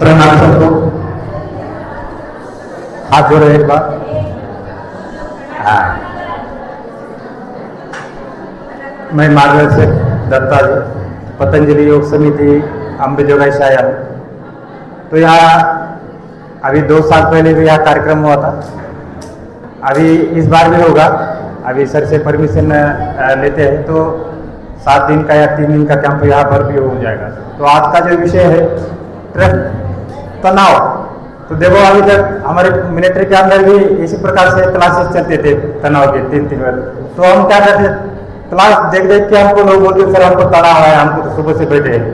प्रणाम सबको। हाथ जोड़ो एक बार। हाँ, मैं मार्गदर्शक दत्ता जी, पतंजलि योग समिति अम्बेजोगाई से आया हूँ। तो यहाँ अभी 2 साल पहले भी यहाँ कार्यक्रम हुआ था, अभी इस बार भी होगा। अभी सर से परमिशन लेते हैं तो 7 दिन का या 3 दिन का कैंप यहाँ पर भी हो जाएगा। तो आज का जो विषय है तनाव, तो देखो अभी तक हमारे मिलिट्री के अंदर भी इसी प्रकार से क्लासेस चलते थे तनाव के 3-3 बार। तो हम क्या करते, क्लास देख देख के हमको लोग बोलते सर हमको तनाव है, हमको तो सुबह से बैठे हैं।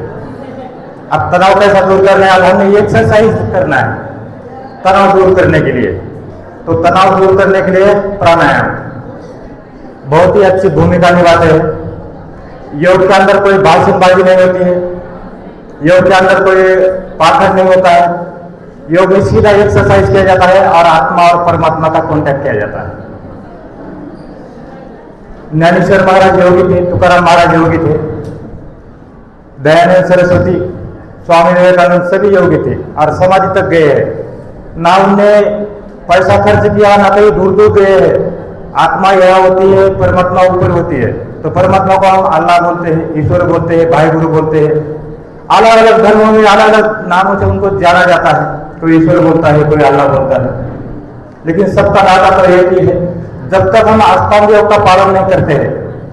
अब तनाव कैसा दूर करना है, अब हमें एक्सरसाइज करना है तनाव दूर करने के लिए। तो तनाव दूर करने के लिए प्राणायाम बहुत ही अच्छी भूमिका निभाते हैं। योग के अंदर कोई भाषणबाजी नहीं होती है, योग के अंदर कोई पाठन नहीं होता है। योग में सीधा एक्सरसाइज किया जाता है और आत्मा और परमात्मा का कांटेक्ट किया जाता है। ज्ञानेश्वर महाराज योगी थे, तुकाराम महाराज योगी थे, दयानंद सरस्वती, स्वामी विवेकानंद सभी योगी थे और समाधि तक गए हैं। ना उनने पैसा खर्च किया, ना कहीं दूर दूर गए हैं। आत्मा यह होती है, परमात्मा ऊपर होती है। तो परमात्मा को हम अल्लाह बोलते हैं, ईश्वर बोलते हैं, भाई गुरु बोलते हैं। अलग अलग धर्मों में अलग अलग नामों से उनको जाना जाता है, कोई ईश्वर बोलता है, कोई अल्लाह बोलता है, लेकिन सबका नाता तो एक ही है। जब तक हम अष्टांग योग का पालन नहीं करते हैं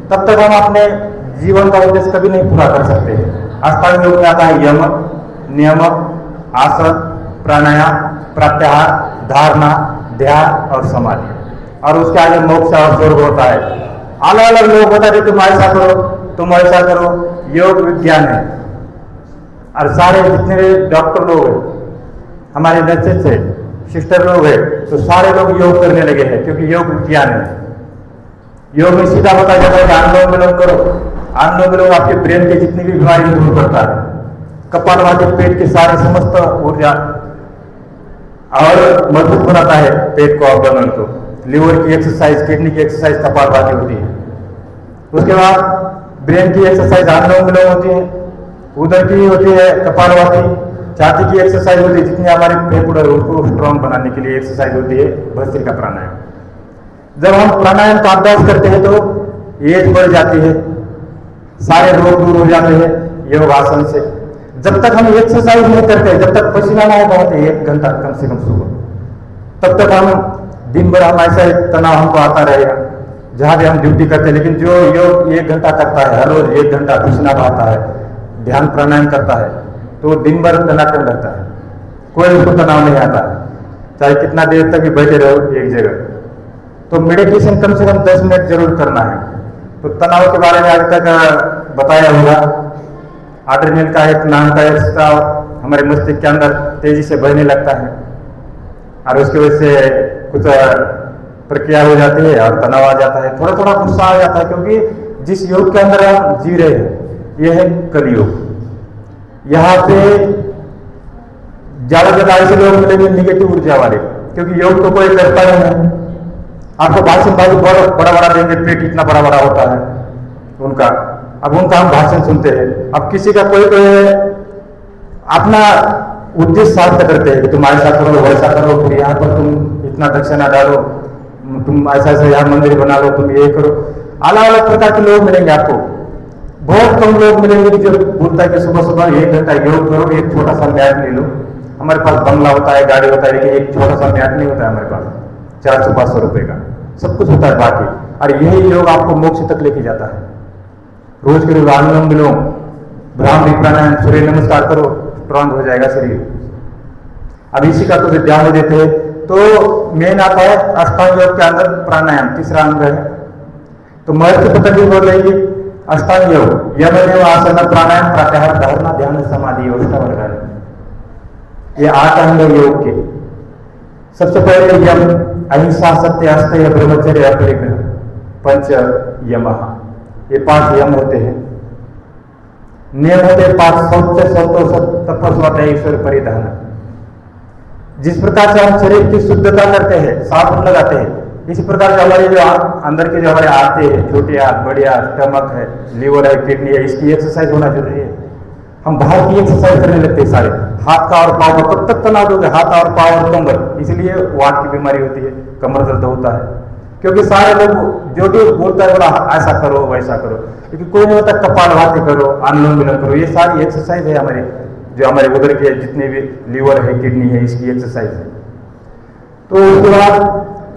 तब तक हम अपने जीवन का उद्देश्य कभी नहीं पूरा कर सकते हैं। अष्टांग योग में आता है यम, नियम, आसन, प्राणायाम, प्रत्याहार, धारणा, ध्यान और समाधि, और उसके आगे मोक्ष और स्वर्ग होता है। अलग अलग लोग होता है तुम ऐसा करो, तुम ऐसा करो, योग विज्ञान है। और सारे जितने भी डॉक्टर लोग हैं, हमारे नर्सेस से सिस्टर लोग हैं, तो सारे लोग योग करने लगे हैं क्योंकि योग विज्ञान है। योग में सीधा बताया जाता है कि अनुलोम विलोम करो। अनुलोम विलोम आपके ब्रेन के जितनी भी बीमारी दूर करता है, कपालभाति पेट के सारे समस्त ऊर्जा और मजबूत बनाता है पेट को, अब्डोमेन को। लिवर की एक्सरसाइज, किडनी की एक्सरसाइज कपालभाति होती है। उसके बाद ब्रेन की एक्सरसाइज अनुलोम विलोम होती है, उदर की होती है कपालभाति, छाती की एक्सरसाइज होती है, जितनी हमारे फेफड़े उसको स्ट्रॉन्ग बनाने के लिए एक्सरसाइज होती है भस्त्रिका प्राणायाम। जब हम प्राणायाम का अभ्यास करते हैं तो एज बढ़ जाती है, सारे रोग दूर हो जाते हैं योग आसन से। जब तक हम एक्सरसाइज नहीं करते, जब तक पसीना नहीं बहाते 1 घंटा कम से कम सुबह, तब तक हम दिन भर हम ऐसा तनाव हमको आता रहेगा जहां भी हम ड्यूटी करते हैं। लेकिन जो योग 1 घंटा करता है, हर रोज 1 घंटा पसीना बहाता है, ध्यान प्राणायाम करता है, तो दिन भर टनाटन रहता है, कोई उसको तनाव नहीं आता है, चाहे कितना देर तक भी बैठे रहो एक जगह। तो मेडिटेशन कम से कम 10 मिनट जरूर करना है। तो तनाव के बारे में आज तक बताया होगा। एड्रेनलिन का एक नाम का एक स्राव हमारे मस्तिष्क के अंदर तेजी से बहने लगता है और उसकी वजह से कुछ प्रक्रिया हो जाती है और तनाव आ जाता है, थोड़ा थोड़ा गुस्सा आ जाता है, क्योंकि जिस योग के अंदर हम जी रहे हैं यह है कलयुग। यहाँ पे ज्यादा ऐसे लोग मिलेंगे निगेटिव ऊर्जा वाले, क्योंकि योग तो कोई करता ही नहीं। आपको भाषण बड़ा बड़ा देंगे, पेट इतना बड़ा बड़ा होता है उनका, अब उनका हम भाषण सुनते हैं। अब किसी का कोई अपना उद्देश्य साध्य करते हैं कि तुम ऐसा करो वैसा करो, फिर यहाँ पर तुम इतना दक्षिणा डालो, तुम ऐसा ऐसा यहाँ मंदिर बना लो, तुम ये करो। अलग अलग प्रकार के लोग मिलेंगे आपको। बहुत कम लोग मिलेंगे कि जो बोलता है कि सुबह सुबह 1 घंटा योग करो, एक छोटा सा मैट ले लो। हमारे पास बंगला होता है, गाड़ी होता है, लेकिन एक छोटा सा मैट नहीं होता है हमारे पास, 400-500 रुपए का। सब कुछ होता है बाकी, और यही योग आपको मोक्ष तक लेके जाता है। रोज के रोज अनुलोम विलोम, भ्रामरी प्राणायाम, सूर्य नमस्कार करो, स्ट्रांग हो जाएगा शरीर। अब इसी का कुछ ध्यान देते हैं। तो मेन आता है अष्टांग योग के अंदर प्राणायाम, तीसरा अंग है। तो महर्षि पतंजलि बोल रही है अष्टांग योग यम, नियम, आसन, प्राणायाम, प्रत्याहार, धारणा, ध्यान, समाधि, अष्टांग। ये 8 अंग योग के। सबसे पहले यम, अहिंसा, सत्य, अस्तेय, ब्रह्मचर्य, अपरिग्रह, पंच यम। ये 5 यम होते हैं। नियम होते हैं 5, शौच, संतोष, तपस्या, ईश्वर परिधान। जिस प्रकार से हम शरीर की शुद्धता करते हैं, साबुन लगाते हैं, इसी प्रकार से हमारे जो अंदर के जो हमारे आते हैं, छोटे हाथ, बड़े हाथ, स्टमक है, लीवर है, किडनी है, इसकी एक्सरसाइज होना जरूरी है। हम बाहर की एक्सरसाइज करने लगते हैं सारे, हाथ का और पाँव का, कब तक तनाव दोगे हाथ और पाँव और कमर, इसलिए वात की बीमारी होती है, कमर दर्द होता है। क्योंकि सारे लोग जो भी बोलता है बोला ऐसा करो वैसा करो, क्योंकि कोई नहीं होता कपालभाति करो, अनुलोम विलोम करो, ये सारी एक्सरसाइज है हमारे, जो हमारे उधर के जितने भी लीवर है किडनी है इसकी एक्सरसाइज है। तो उसके बाद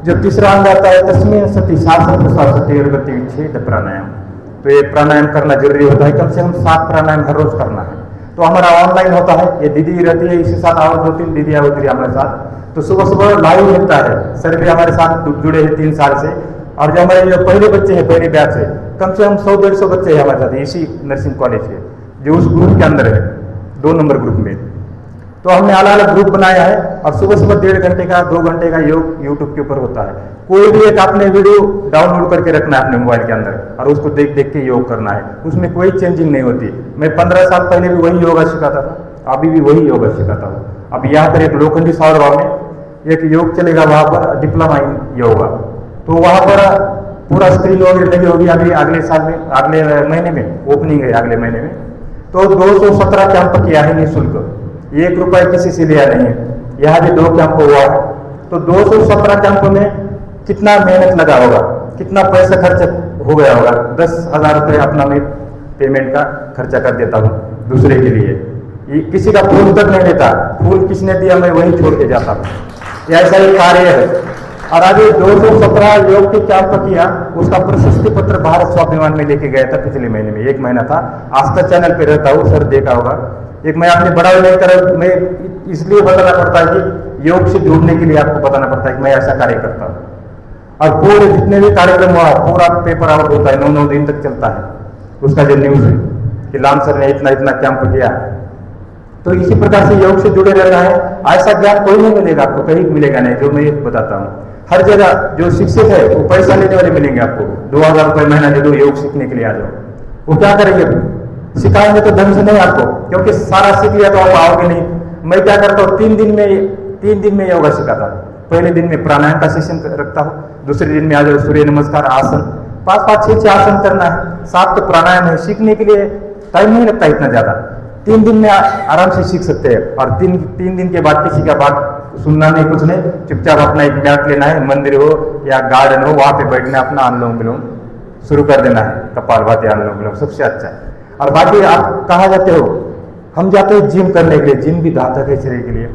जो तीसरा अंग आता है तस्में सती, सांस प्रश्वास सती और गति विच्छेद प्राणायाम। तो ये प्राणायाम करना जरूरी होता है, कम से कम 7 प्राणायाम हर रोज करना है। तो हमारा ऑनलाइन होता है, ये दीदी रहती है इसके साथ, और 2-3 दीदी होती है हमारे साथ, तो सुबह सुबह लाइव मिलता है। सर भी हमारे साथ जुड़े हैं 3 साल से, और जो हमारे जो पहले बच्चे हैं पहले बैच से, कम से कम 100-150 बच्चे हैं हमारे साथ इसी नर्सिंग कॉलेज के, जो उस ग्रुप के अंदर है, 2 नंबर ग्रुप में। तो हमने अलग अलग ग्रुप बनाया है, और सुबह सुबह 1.5 घंटे का 2 घंटे का योग यूट्यूब के ऊपर होता है। कोई भी एक आपने वीडियो डाउनलोड करके रखना है अपने मोबाइल के अंदर, और उसको देख देख के योग करना है, उसमें कोई चेंजिंग नहीं होती। मैं 15 साल पहले भी वही योगा सिखाता था, अभी भी वही योगा सिखाता हूँ। अब यहाँ पर एक लोखंडी सावरगांव में एक योग चलेगा, वहाँ पर डिप्लोमा इन योगा, तो वहाँ पर पूरा स्क्रीन वगैरह लगी होगी। अभी अगले साल में, अगले महीने में ओपनिंग है, अगले महीने में। तो 217 कैंप किया है निःशुल्क, 1 रुपये किसी से लिया नहीं है। यहाँ भी 2 कैंप हुआ है, तो 217 कैंप में कितना मेहनत लगा होगा, कितना पैसा खर्च हो गया होगा। 10,000 रुपये अपना मैं पेमेंट का खर्चा कर देता हूँ दूसरे के लिए, ये किसी का फूल तक नहीं देता, फूल किसने दिया मैं वही छोड़ के जाता हूँ, ऐसा ही कार्य है। और अभी 217 योग के कैंप किया, उसका प्रशस्ति पत्र भारत स्वाभिमान में लेके गया था पिछले महीने में, 1 महीना था। आस्था चैनल पे रहता हूँ, सर देखा होगा। एक मैं आपने बड़ा नहीं कर, मैं इसलिए बताना पड़ता है कि योग से जुड़ने के लिए आपको बताना पड़ता है कि मैं ऐसा कार्य करता हूँ। और पूरे जितने भी कार्यक्रम हुआ पूरा पेपर आउट होता है, 9-9 दिन तक चलता है उसका जो न्यूज है कि लाम सर ने इतना इतना कैंप किया। तो इसी प्रकार से योग से जुड़े रहना है। ऐसा ज्ञान कोई नहीं मिलेगा आपको, कहीं मिलेगा नहीं, जो मैं बताता हूँ। हर जगह जो शिक्षक है वो पैसा लेने वाले मिलेंगे आपको, 2,000 रुपये महीना दे दो योग सीखने के लिए आ जाओ। वो क्या करेंगे, सिखाएंगे तो ढंग से नहीं आपको, क्योंकि सारा सीख लिया तो आप आओगे नहीं। मैं क्या करता हूँ, 3 दिन में योगा सिखाता हूँ। पहले दिन में प्राणायाम का सेशन रखता हूँ, दूसरे दिन में आ जाओ सूर्य नमस्कार आसन, 5-5, 6-6 आसन करना है, 7 तो प्राणायाम है। सीखने के लिए टाइम नहीं लगता इतना ज्यादा, 3 दिन में आराम से सीख सकते हैं। और 3 दिन के बाद किसी का बात सुनना नहीं, कुछ नहीं, चुपचाप अपना एक मैट लेना है, मंदिर हो या गार्डन हो वहां पे बैठना, अपना अनुलोम विलोम शुरू कर देना है, कपालभाति अनुलोम विलोम सबसे अच्छा है। और बाकी आप कहाँ जाते हो, हम जाते हैं जिम करने के लिए, जिम भी घातक है शरीर के लिए।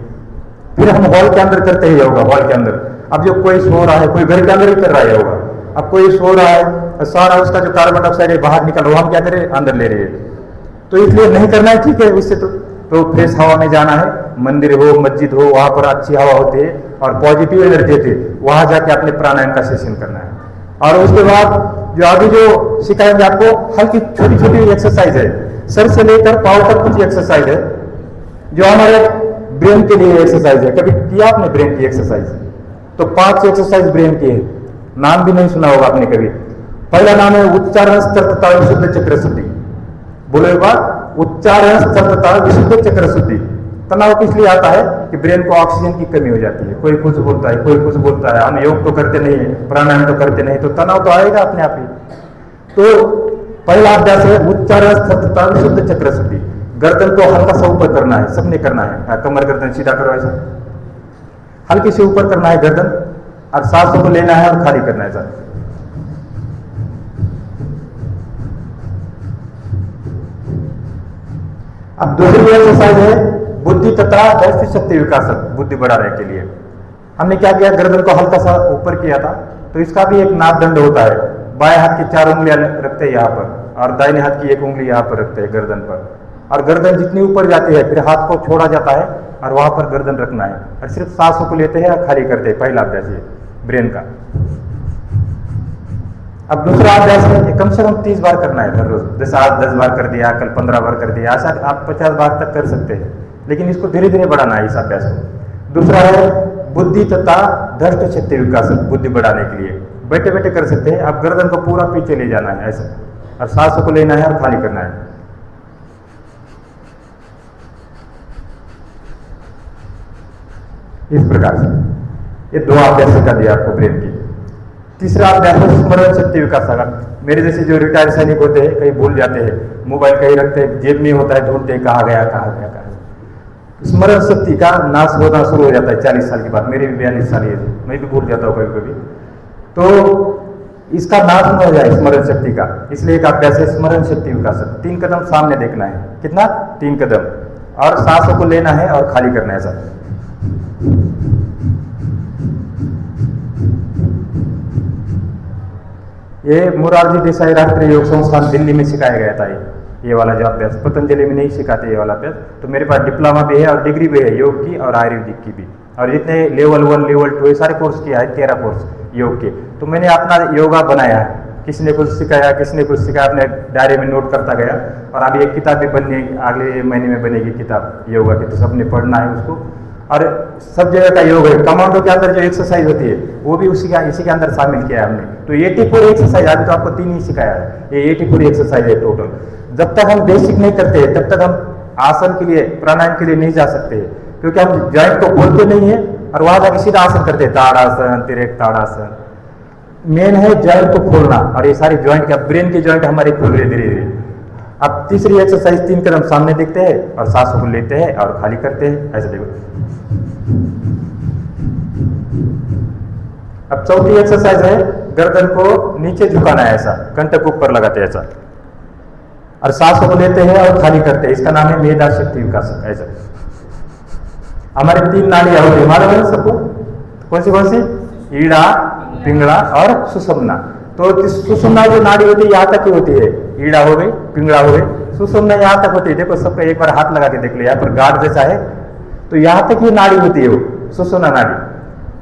फिर हम हॉल के अंदर करते हैं योगा, हॉल के अंदर। अब जो कोई सो रहा है, कोई घर के अंदर ही कर रहा है योगा, अब कोई सो रहा है, सारा उसका जो कार्बन डाइऑक्साइड है बाहर निकल रहा है, हम क्या करें, अंदर ले रहे हैं। तो इसलिए नहीं करना है, ठीक है, उससे तो फ्रेश हवा में जाना है, मंदिर हो मस्जिद हो वहां पर अच्छी हवा होती है और पॉजिटिव एनर्जी होती है, वहां जाके अपने प्राणायाम का सेशन करना है। और उसके बाद जो अभी जो सिखाएंगे आपको हल्की छोटी छोटी एक्सरसाइज है, सर से लेकर पाँव तक कुछ एक्सरसाइज है जो हमारे ब्रेन के लिए एक्सरसाइज है। कभी किया आपने ब्रेन की एक्सरसाइज? तो 5 एक्सरसाइज ब्रेन की है, नाम भी नहीं सुना होगा आपने कभी। पहला नाम है उच्चारण स्तर तथा विशुद्ध चक्र शुद्धि। बोलो एक बार, उच्चारण स्तर तथा विशुद्ध चक्र शुद्धि। तनाव किस लिए आता है कि ब्रेन को ऑक्सीजन की कमी हो जाती है, कोई कुछ बोलता है, कोई कुछ बोलता है, हम योग तो करते नहीं है, प्राणायाम तो करते नहीं, तो तनाव तो आएगा अपने आप ही। तो पहला अभ्यास है उच्चारण स्तर तथा विशुद्ध चक्र शुद्धि। गर्दन को हल्का सा ऊपर करना है, सबने करना है, कमर गर्दन सीधा करो ऐसा, हल्की से ऊपर करना है गर्दन, और सांसों को लेना है और खाली करना है सर। अब दूसरी एक्सरसाइज है बुद्धि तथा दृष्टि शक्ति विकासक, बुद्धि बढ़ाने के लिए। हमने क्या किया, गर्दन को हल्का सा ऊपर किया था, तो इसका भी एक नाभदंड होता है। बाएं हाथ की 4 उंगलियां रखते हैं यहाँ पर, और दाहिने हाथ की 1 उंगली यहाँ पर रखते हैं गर्दन पर। और गर्दन जितनी ऊपर जाती है फिर हाथ को छोड़ा जाता है और वहां पर गर्दन रखना है, और सिर्फ सांसों को लेते हैं और खाली करते हैं। पहला अभ्यास ये ब्रेन का। अब दूसरा अभ्यास है, कम से कम 30 बार करना है हर रोज। जैसे आज 10 बार कर दिया, कल 15 बार कर दिया, ऐसा आप 50 बार तक कर सकते हैं, लेकिन इसको धीरे धीरे बढ़ाना है इस अभ्यास को। दूसरा है बुद्धि तथा दृष्टि शक्ति विकास, बुद्धि बढ़ाने के लिए बैठे बैठे कर सकते हैं। आप गर्दन को पूरा पीछे ले जाना है ऐसा, और सांसों को लेना है और खाली करना है। इस प्रकार से ये 2 अभ्यास कर दिया आपको ब्रेन की। तीसरा अभ्यास है स्मरण शक्ति विकास का। मेरे जैसे जो रिटायर्ड सैनिक होते हैं कहीं भूल जाते हैं, मोबाइल कहीं रखते हैं, जेब में होता है, ढूंढते हैं कहाँ गया कहाँ गया कहाँ गया। स्मरण शक्ति का नाश होना शुरू हो जाता है 40 साल के बाद। मेरी भी 42 साल है, मैं भी भूल जाता हूँ कभी कभी। तो इसका नाश न हो जाए स्मरण शक्ति का, इसलिए एक अभ्यास है स्मरण शक्ति विकास। 3 कदम सामने देखना है, कितना 3 कदम, और सांसों को लेना है और खाली करना है सब। ये मोरारजी देसाई राष्ट्रीय योग संस्थान दिल्ली में सिखाया गया था। ये वाला जो अभ्यास पतंजलि में नहीं सिखाते ये वाला अभ्यास। तो मेरे पास डिप्लोमा भी है और डिग्री भी है योग की और आयुर्वेदिक की भी, और जितने लेवल 1 लेवल 2 ये सारे कोर्स किया है, 13 कोर्स योग के। तो मैंने अपना योगा बनाया है, किसी ने कुछ सिखाया, किसी ने कुछ सिखाया, अपने डायरी में नोट करता गया। और अभी एक किताब भी बनने अगले महीने में बनेगी किताब योगा की, तो सबने पढ़ना है उसको। और सब जगह का योग है। कमांडो के अंदर जो एक्सरसाइज होती है वो भी इसी के अंदर शामिल किया है हमने। तो 84 एक्सरसाइज, अभी तो आपको 3 ही सिखाया है, ये 84 एक्सरसाइज है टोटल। जब तक हम बेसिक नहीं करते हैं तब तक हम आसन के लिए, प्राणायाम के लिए नहीं जा सकते हैं, क्योंकि हम ज्वाइंट को खोलते नहीं है और वहां जाकर सीधा आसन करते हैं, ताड़ासन, तिरेक ताड़ासन। मेन है ज्वाइंट को खोलना, और ये सारी ज्वाइंट का, ब्रेन के ज्वाइंट हमारे खुल रहे धीरे धीरे। अब तीसरी एक्सरसाइज 3 कदम सामने देखते हैं और सांसों को लेते हैं और खाली करते हैं, ऐसे देखो। अब चौथी एक्सरसाइज है गर्दन को नीचे झुकाना है, ऐसा कंटक ऊपर लगाते हैं ऐसा, और सांसों को लेते हैं और खाली करते हैं। इसका नाम है मेधा शक्ति विकास। ऐसा हमारे 3 नाड़ियां होती है, मालूम है सबको? कौन सी? ईड़ा, पिंगला और सुषुम्ना। तो सुषुम्ना जो नाड़ी होती है यहाँ तक ही होती है, ईड़ा हो गई, पिंगला हो गई, सुषुम्ना यहाँ तक होती है। देखो सबको एक बार हाथ लगा के देख लिया, पर गार्ड जैसा है, तो यहाँ तक ही नाड़ी होती है वो सुषुम्ना नाड़ी।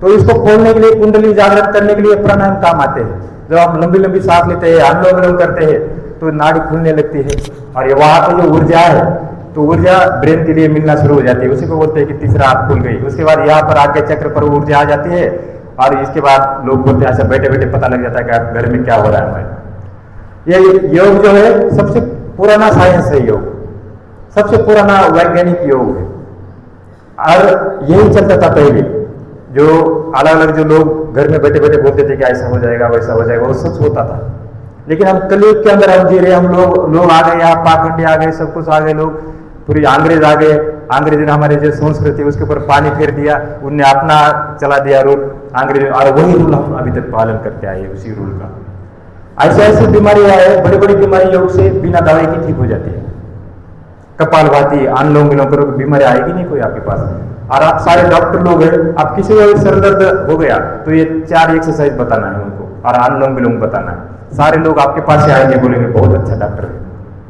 तो इसको खोलने के लिए, कुंडली जागृत करने के लिए प्राणायाम काम आते हैं। जब आप लंबी लंबी सांस लेते हैं, अनुलोम विलोम करते हैं, तो नाड़ी खुलने लगती है, और ये वहां पर जो ऊर्जा है, तो ऊर्जा ब्रेन के लिए मिलना शुरू हो जाती है। उसी को बोलते हैं कि तीसरा आंख खुल गई। उसके बाद यहाँ पर आज्ञा चक्र पर ऊर्जा आ जाती है, और इसके बाद लोग बोलते हैं, ऐसा बैठे बैठे पता लग जाता है कि घर में क्या हो रहा है हमारे। ये योग जो है सबसे पुराना साइंस है, योग सबसे पुराना वैज्ञानिक योग है, और यही चलता था पहले। जो अलग अलग जो लोग घर में बैठे बैठे बोलते थे कि ऐसा हो जाएगा वैसा हो जाएगा, वो सच होता था। लेकिन हम कलयुग के अंदर हम जी रहे, हम लोग आ गए, यहाँ पाखंडी आ गए, सब कुछ आ गए, लोग पूरी अंग्रेज आ गए। अंग्रेज ने हमारे जो संस्कृति उसके ऊपर पानी फेर दिया, उनने अपना चला दिया रूल अंग्रेज, और वही रूल हम अभी तक पालन करते आए, उसी रूल का। ऐसे ऐसी बीमारी आए, बड़ी बड़ी बीमारी योग से बिना दवाई की ठीक हो जाती है। कपालभाति, अनुलोम विलोम करो, बीमारी आएगी नहीं कोई आपके पास। और आप सारे डॉक्टर लोग हैं, आप किसी को सर दर्द हो गया तो ये 4 एक्सरसाइज बताना है उनको, और अनुलोम विलोम बताना है। सारे लोग आपके पास से आएंगे, बोलेंगे बहुत अच्छा डॉक्टर है,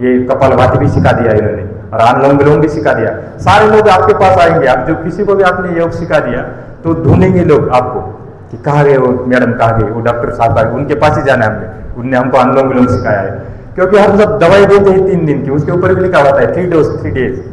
ये कपालभाति भी सिखा दिया इन्होंने और अनुलोम विलोम भी सिखा दिया। सारे लोग आपके पास आएंगे। आप जो किसी को भी आपने योग सिखा दिया तो ढूंढेंगे लोग आपको कि कहाँ गए वो मैडम, कहाँ गए वो डॉक्टर साहब, आए उनके पास ही जाना है हमने, उनने हमको अनुलोम विलोम सिखाया है। क्योंकि हम सब दवाई देते हैं 3 दिन की, उसके ऊपर भी लिखा होता है 3 डोज 3 डेज।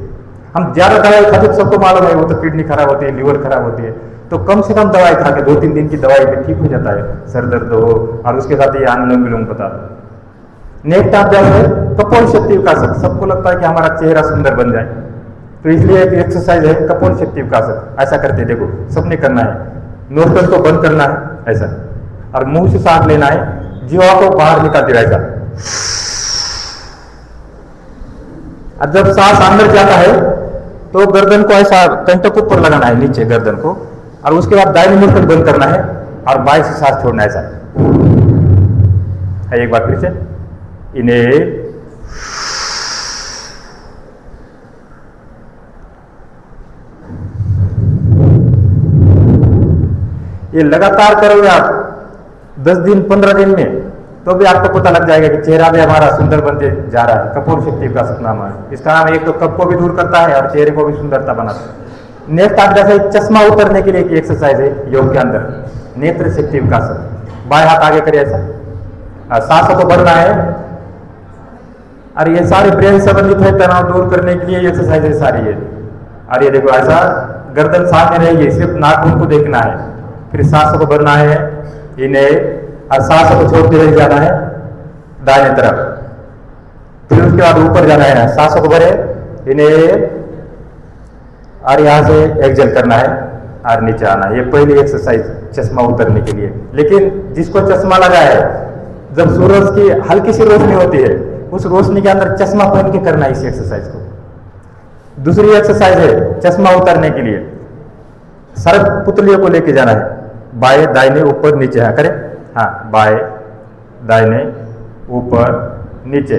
हम ज्यादा दवाई खाते तो सबको मालूम है वो तो किडनी खराब होती है, लीवर खराब होती है। तो कम से कम दवाई खा के 2-3 दिन की दवाई में ठीक हो जाता है सर दर्द हो, और उसके साथ ये अनुलोम विलोम बता दो। नेक्स्ट अभ्यास है कपोल शक्ति विकासक। सबको लगता है कि हमारा चेहरा सुंदर बन जाए, तो इसलिए एक एक्सरसाइज है कपोल शक्ति विकासक। ऐसा करते देखो, सबने करना है। नोस्ट्रल को बंद करना है ऐसा, और मुंह से सांस लेना है, जीवा को बाहर निकालते रहेगा। और जब सांस अंदर जाता है तो गर्दन को ऐसा कंटक ऊपर लगाना है, नीचे गर्दन को, और उसके बाद दाहिने मुंह बंद करना है और बाएं से सांस छोड़ना है ऐसा है। एक बार फिर से, इन्हें ये लगातार करोगे आप 10 दिन 15 दिन में, तो भी आपको पता लग जाएगा कि चेहरा भी हमारा सुंदर बनते जा रहा है। कपोल शक्ति का नाम है इसका। नाम एक तो कप को भी दूर करता है और चेहरे को भी सुंदरता बनाता है। नेक्स्ट अभ्यास है चश्मा उतरने के लिए एक एक्सरसाइज है योग के अंदर, नेत्र शक्ति विकास। बाएं हाथ आगे करिए ऐसा, सांसों को बढ़ना है, और ये सारे ब्रेन संबंधित है तनाव दूर करने के लिए एक्सरसाइज है सारी ये। और ये देखो ऐसा गर्दन सामने रहेगी, सिर्फ नाखून को देखना है, फिर सांसों को भरना है इन्हें, और सांसों को छोड़ते हुए जाना है दाहिने तरफ, फिर उसके बाद ऊपर जाना है, सांसों को भरे इन्हें, और यहां से एक्सहेल करना है और नीचे आना है। ये पहली एक्सरसाइज चश्मा उतरने के लिए। लेकिन जिसको चश्मा लगा है, जब सूरज की हल्की सी रोशनी होती है, उस रोशनी के अंदर चश्मा पहन के करना है इस एक्सरसाइज को। दूसरी एक्सरसाइज है चश्मा उतारने के लिए, सर्प पुतलियों को लेके जाना है, बाएं दाहिने ऊपर नीचे। हाँ करें, हाँ बाएं दाहिने ऊपर नीचे।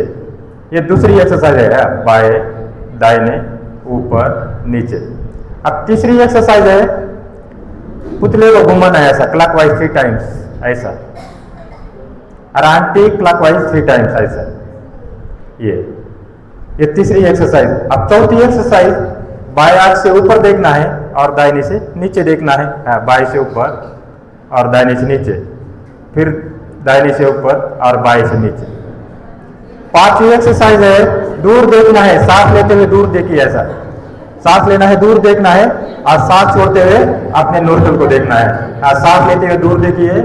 ये दूसरी एक्सरसाइज है, बाएं दाहिने ऊपर नीचे। अब तीसरी एक्सरसाइज है पुतले को घुमाना है ऐसा, क्लॉकवाइज 3 टाइम्स ऐसा, और एंटी क्लॉकवाइज 3 टाइम्स ऐसा। ये तीसरी एक्सरसाइज। अब चौथी एक्सरसाइज, बाएं आंख से ऊपर देखना है और दाहिने से नीचे देखना है। हाँ, बाएं से ऊपर और दाहिने से नीचे, फिर दाहिने से ऊपर और बाएं से नीचे। पांचवी एक्सरसाइज है दूर देखना है, सांस लेते हुए दूर देखिए ऐसा, सांस लेना है दूर देखना है, और सांस छोड़ते हुए अपने नोस्ट्रल को देखना है। सांस लेते हुए दूर देखिए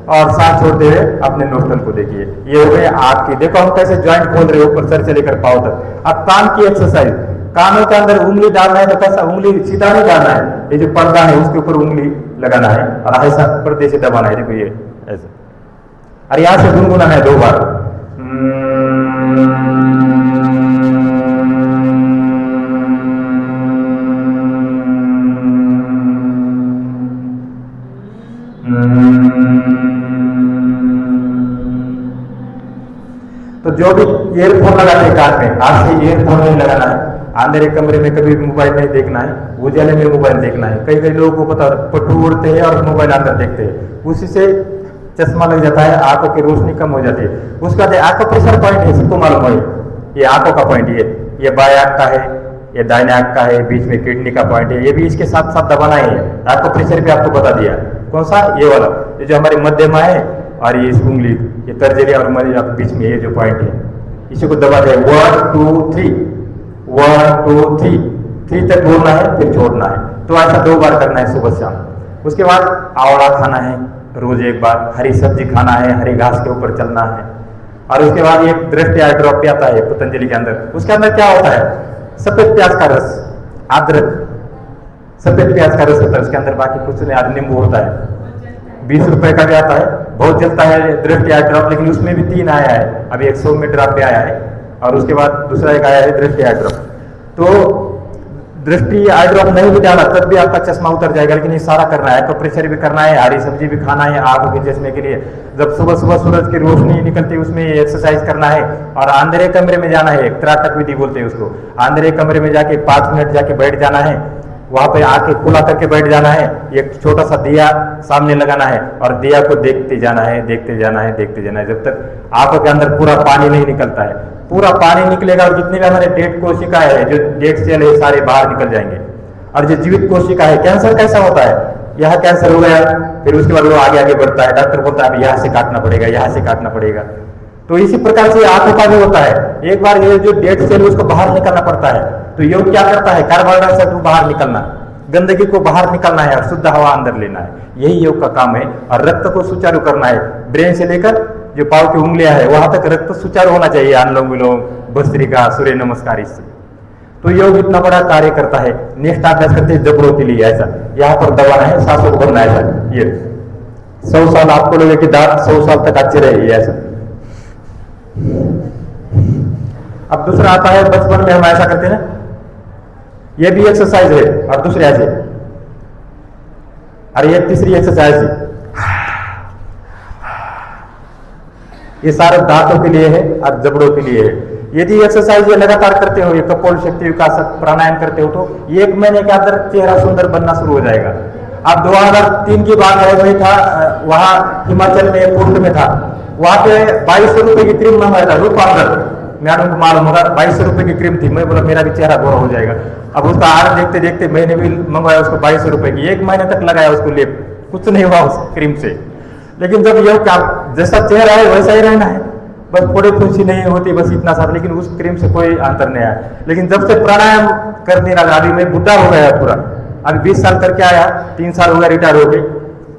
और सांस छोड़ते हुए अपने नोस्ट्रल को देखिए। ये हो गए आंख की। देखो हम कैसे ज्वाइंट खोल रहे हो ऊपर सर से लेकर पाँव तक। अब कान की एक्सरसाइज, कानों के अंदर उंगली डालना है तो कैसा, उंगली सीधा नहीं डालना है, ये जो पर्दा है उसके ऊपर उंगली लगाना है और ऐसा पर्दे से दबाना है। देखो ये ऐसा, और यहां से गुनगुनाना है 2 बार। तो जो भी ईयरफोन लगाते हैं कान में, आज से ईयरफोन नहीं लगाना है। अंधेरे कमरे में कभी भी मोबाइल नहीं देखना है, उजाले में मोबाइल देखना है। कई लोगों को पता, पट्टू उड़ते हैं और मोबाइल अंदर देखते हैं, उसी से चश्मा लग जाता है, आंखों की रोशनी कम हो जाती है। उसका आंखों प्रेशर पॉइंट है, सबको मालूम है, ये आंखों का पॉइंट, ये बाएं आंख का है, ये दाहिने आंख का है, बीच में किडनी का पॉइंट है, ये भी इसके साथ साथ दबाना है। आंखों प्रेशर भी आपको बता दिया, कौन सा, ये वाला, ये जो हमारी मध्यमा है और ये उंगली, ये तर्जनी और बीच में ये जो पॉइंट है, इसी को दबाते हैं। 1 2 3, 1 2 3, 3 तक बोलना है, फिर छोड़ना है। तो ऐसा 2 बार करना है सुबह शाम। उसके बाद आंवला खाना है रोज 1 बार, हरी सब्जी खाना है, हरी घास के ऊपर चलना है। और उसके बाद एक दृष्टि आई ड्रॉप भी आता है पतंजलि के अंदर। उसके अंदर क्या होता है, सफेद प्याज का रस, अदरक, सफेद प्याज का रस होता है उसके अंदर, बाकी कुछ नहीं, और नींबू होता है। 20 रुपए का भी आता है, बहुत चलता है दृष्टि आई ड्रॉप, लेकिन उसमें भी 3 आया है, अभी 100 में ड्रॉप भी आया है, और उसके बाद दूसरा एक आया है दृष्टि आई ड्रॉप। तो दृष्टि आई ड्रॉप नहीं भी डाला तब भी आपका चश्मा उतर जाएगा, लेकिन ये सारा करना है। एक्यूप्रेशर भी करना है, हरी सब्जी भी खाना है आंखों के चश्मे के लिए। जब सुबह सुबह सूरज की रोशनी निकलती है उसमें एक्सरसाइज करना है, और अंधेरे कमरे में जाना है, त्राटक विधि बोलते हैं उसको। अंधेरे कमरे में जाके 5 मिनट जाके बैठ जाना है, वहां पे आंखें खुला करके बैठ जाना है, एक छोटा सा दिया सामने लगाना है और दिया को देखते जाना है, देखते जाना है, देखते जाना है, जब तक आंखों के अंदर पूरा पानी नहीं निकलता है। पूरा पानी निकलेगा और जितने भी हमारे डेड कोशिका है, जो डेड सेल है, सारे बाहर निकल जाएंगे। और जो जीवित कोशिका है, कैंसर कैसा होता है, यह कैंसर हो गया, फिर उसके बाद वो आगे आगे बढ़ता है, डॉक्टर बोलता है अब यहाँ से काटना पड़ेगा, यहाँ से काटना पड़ेगा। तो इसी प्रकार से आंखों का भी होता है, एक बार ये जो डेड सेल उसको बाहर निकालना पड़ता है। तो योग क्या करता है, कार्बन डाइऑक्साइड को बाहर निकलना, गंदगी को बाहर निकालना है और शुद्ध हवा अंदर लेना है, यही योग का काम है। और रक्त को सुचारू करना है, ब्रेन से लेकर जो पाँव की उंगलियां है वहां तक रक्त सुचारू होना चाहिए, अनुलोम विलोम, भस्त्रिका, सूर्य नमस्कार, इससे। तो योग इतना बड़ा कार्य करता है। नेक्स्ट अभ्यास करते हैं जबड़ों के लिए, ऐसा यहाँ पर दबाना है, सांसों को भरना है ऐसा। ये 100 साल आपको लगे कि दांत 100 साल तक अच्छे रहे, ऐसा। अब दूसरा आता है, बचपन में हम ऐसा करते हैं ना, ये भी एक्सरसाइज है, और दूसरे ऐसे, और ये तीसरी एक्सरसाइज है, ये सारे दांतों के लिए है और जबड़ों के लिए है। यदि एक्सरसाइज ये लगातार करते हो, ये कपोल शक्ति विकास प्राणायाम करते हो, तो 1 महीने के अंदर चेहरा सुंदर बनना शुरू हो जाएगा। अब 2003 की बात है, मैं था वहां हिमाचल में, पूर्व में था, वहां पे 2200 रुपए की क्रीम मंगवाया था, रूपांतर, मैडम को मालूम होगा, 2200 रुपए की क्रीम थी। मैं बोला मेरा भी चेहरा गोरा हो जाएगा। अब उसका आर देखते देखते मैंने भी मंगवाया उसको 2200 रुपए की, 1 महीने तक लगाया उसको, लेप कुछ नहीं हुआ उस क्रीम से। लेकिन जब योग क्या, जैसा चेहरा है वैसा ही रहना है, बस थोड़ी खुशी नहीं होती, बस इतना सा, लेकिन उस क्रीम से कोई अंतर नहीं आया। लेकिन जब से प्राणायाम करने लगा, अभी मैं बुढ़ा हो गया पूरा, अभी 20 साल करके आया, 3 साल हो गया रिटायर हो गए,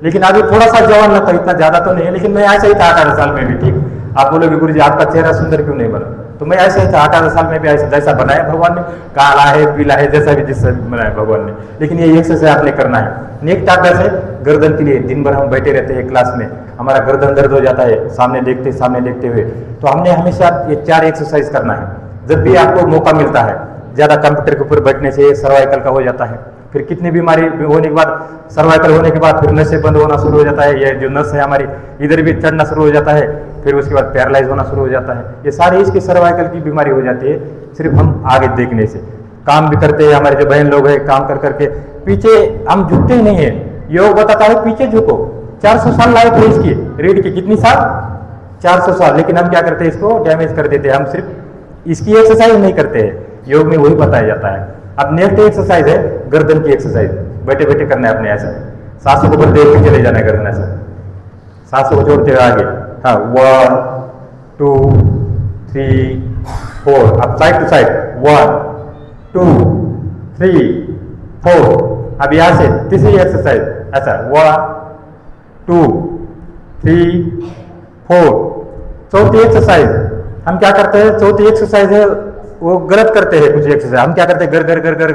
लेकिन अभी थोड़ा सा जवान लगता है, इतना ज्यादा तो नहीं है, लेकिन मैं ऐसा ही था 18 साल में भी। ठीक, आप बोलोगे गुरु जी आपका चेहरा सुंदर क्यों नहीं बना, तो मैं ऐसे ही था, 18 साल में भी ऐसा जैसा बनाया भगवान ने, काला है पीला है जैसा भी जिससे भी बनाया भगवान ने, लेकिन ये एक्सरसाइज आपने करना है। नेक्स्ट अभ्यास है गर्दन के लिए। दिन भर हम बैठे रहते हैं क्लास में, हमारा गर्दन दर्द हो जाता है सामने देखते हुए, तो हमने हमेशा ये 4 एक्सरसाइज करना है। जब भी आपको मौका मिलता है, ज़्यादा कंप्यूटर के ऊपर बैठने से सर्वाइकल का हो जाता है, फिर कितनी बीमारी होने के बाद, सर्वाइकल होने के बाद फिर नसें बंद होना शुरू हो जाता है, ये जो नस है हमारी इधर भी चढ़ना शुरू हो जाता है, फिर उसके बाद पैरालाइज होना शुरू हो जाता है। ये सारी इसकी सर्वाइकल की बीमारी हो जाती है सिर्फ हम आगे देखने से। काम भी करते हैं, हमारे जो बहन लोग हैं काम कर करके पीछे हम झुकते ही नहीं है। योग बताता है पीछे झुको। 400 साल लाइफ है इसकी, रीढ़ की कितनी साल? 400 साल। लेकिन हम क्या करते हैं, इसको डैमेज कर देते हैं। हम सिर्फ इसकी एक्सरसाइज नहीं करते हैं, योग में वही बताया जाता है। अब नेक्स्ट एक्सरसाइज है गर्दन की एक्सरसाइज। बैठे बैठे करना है अपने ऐसा, सांसों को बढ़ते हुए चले जाना है गर्दन ऐसा, सांसों को छोड़ते हुए आगे। हाँ, 1 2 3 4। अब साइड टू साइड 1 2 3 4। अब यहाँ से तीसरी एक्सरसाइज ऐसा 1 2 3 4। चौथी एक्सरसाइज हम क्या करते हैं, चौथी एक्सरसाइज है वो गलत करते हैं कुछ एक्सरसाइज। हम क्या करते हैं,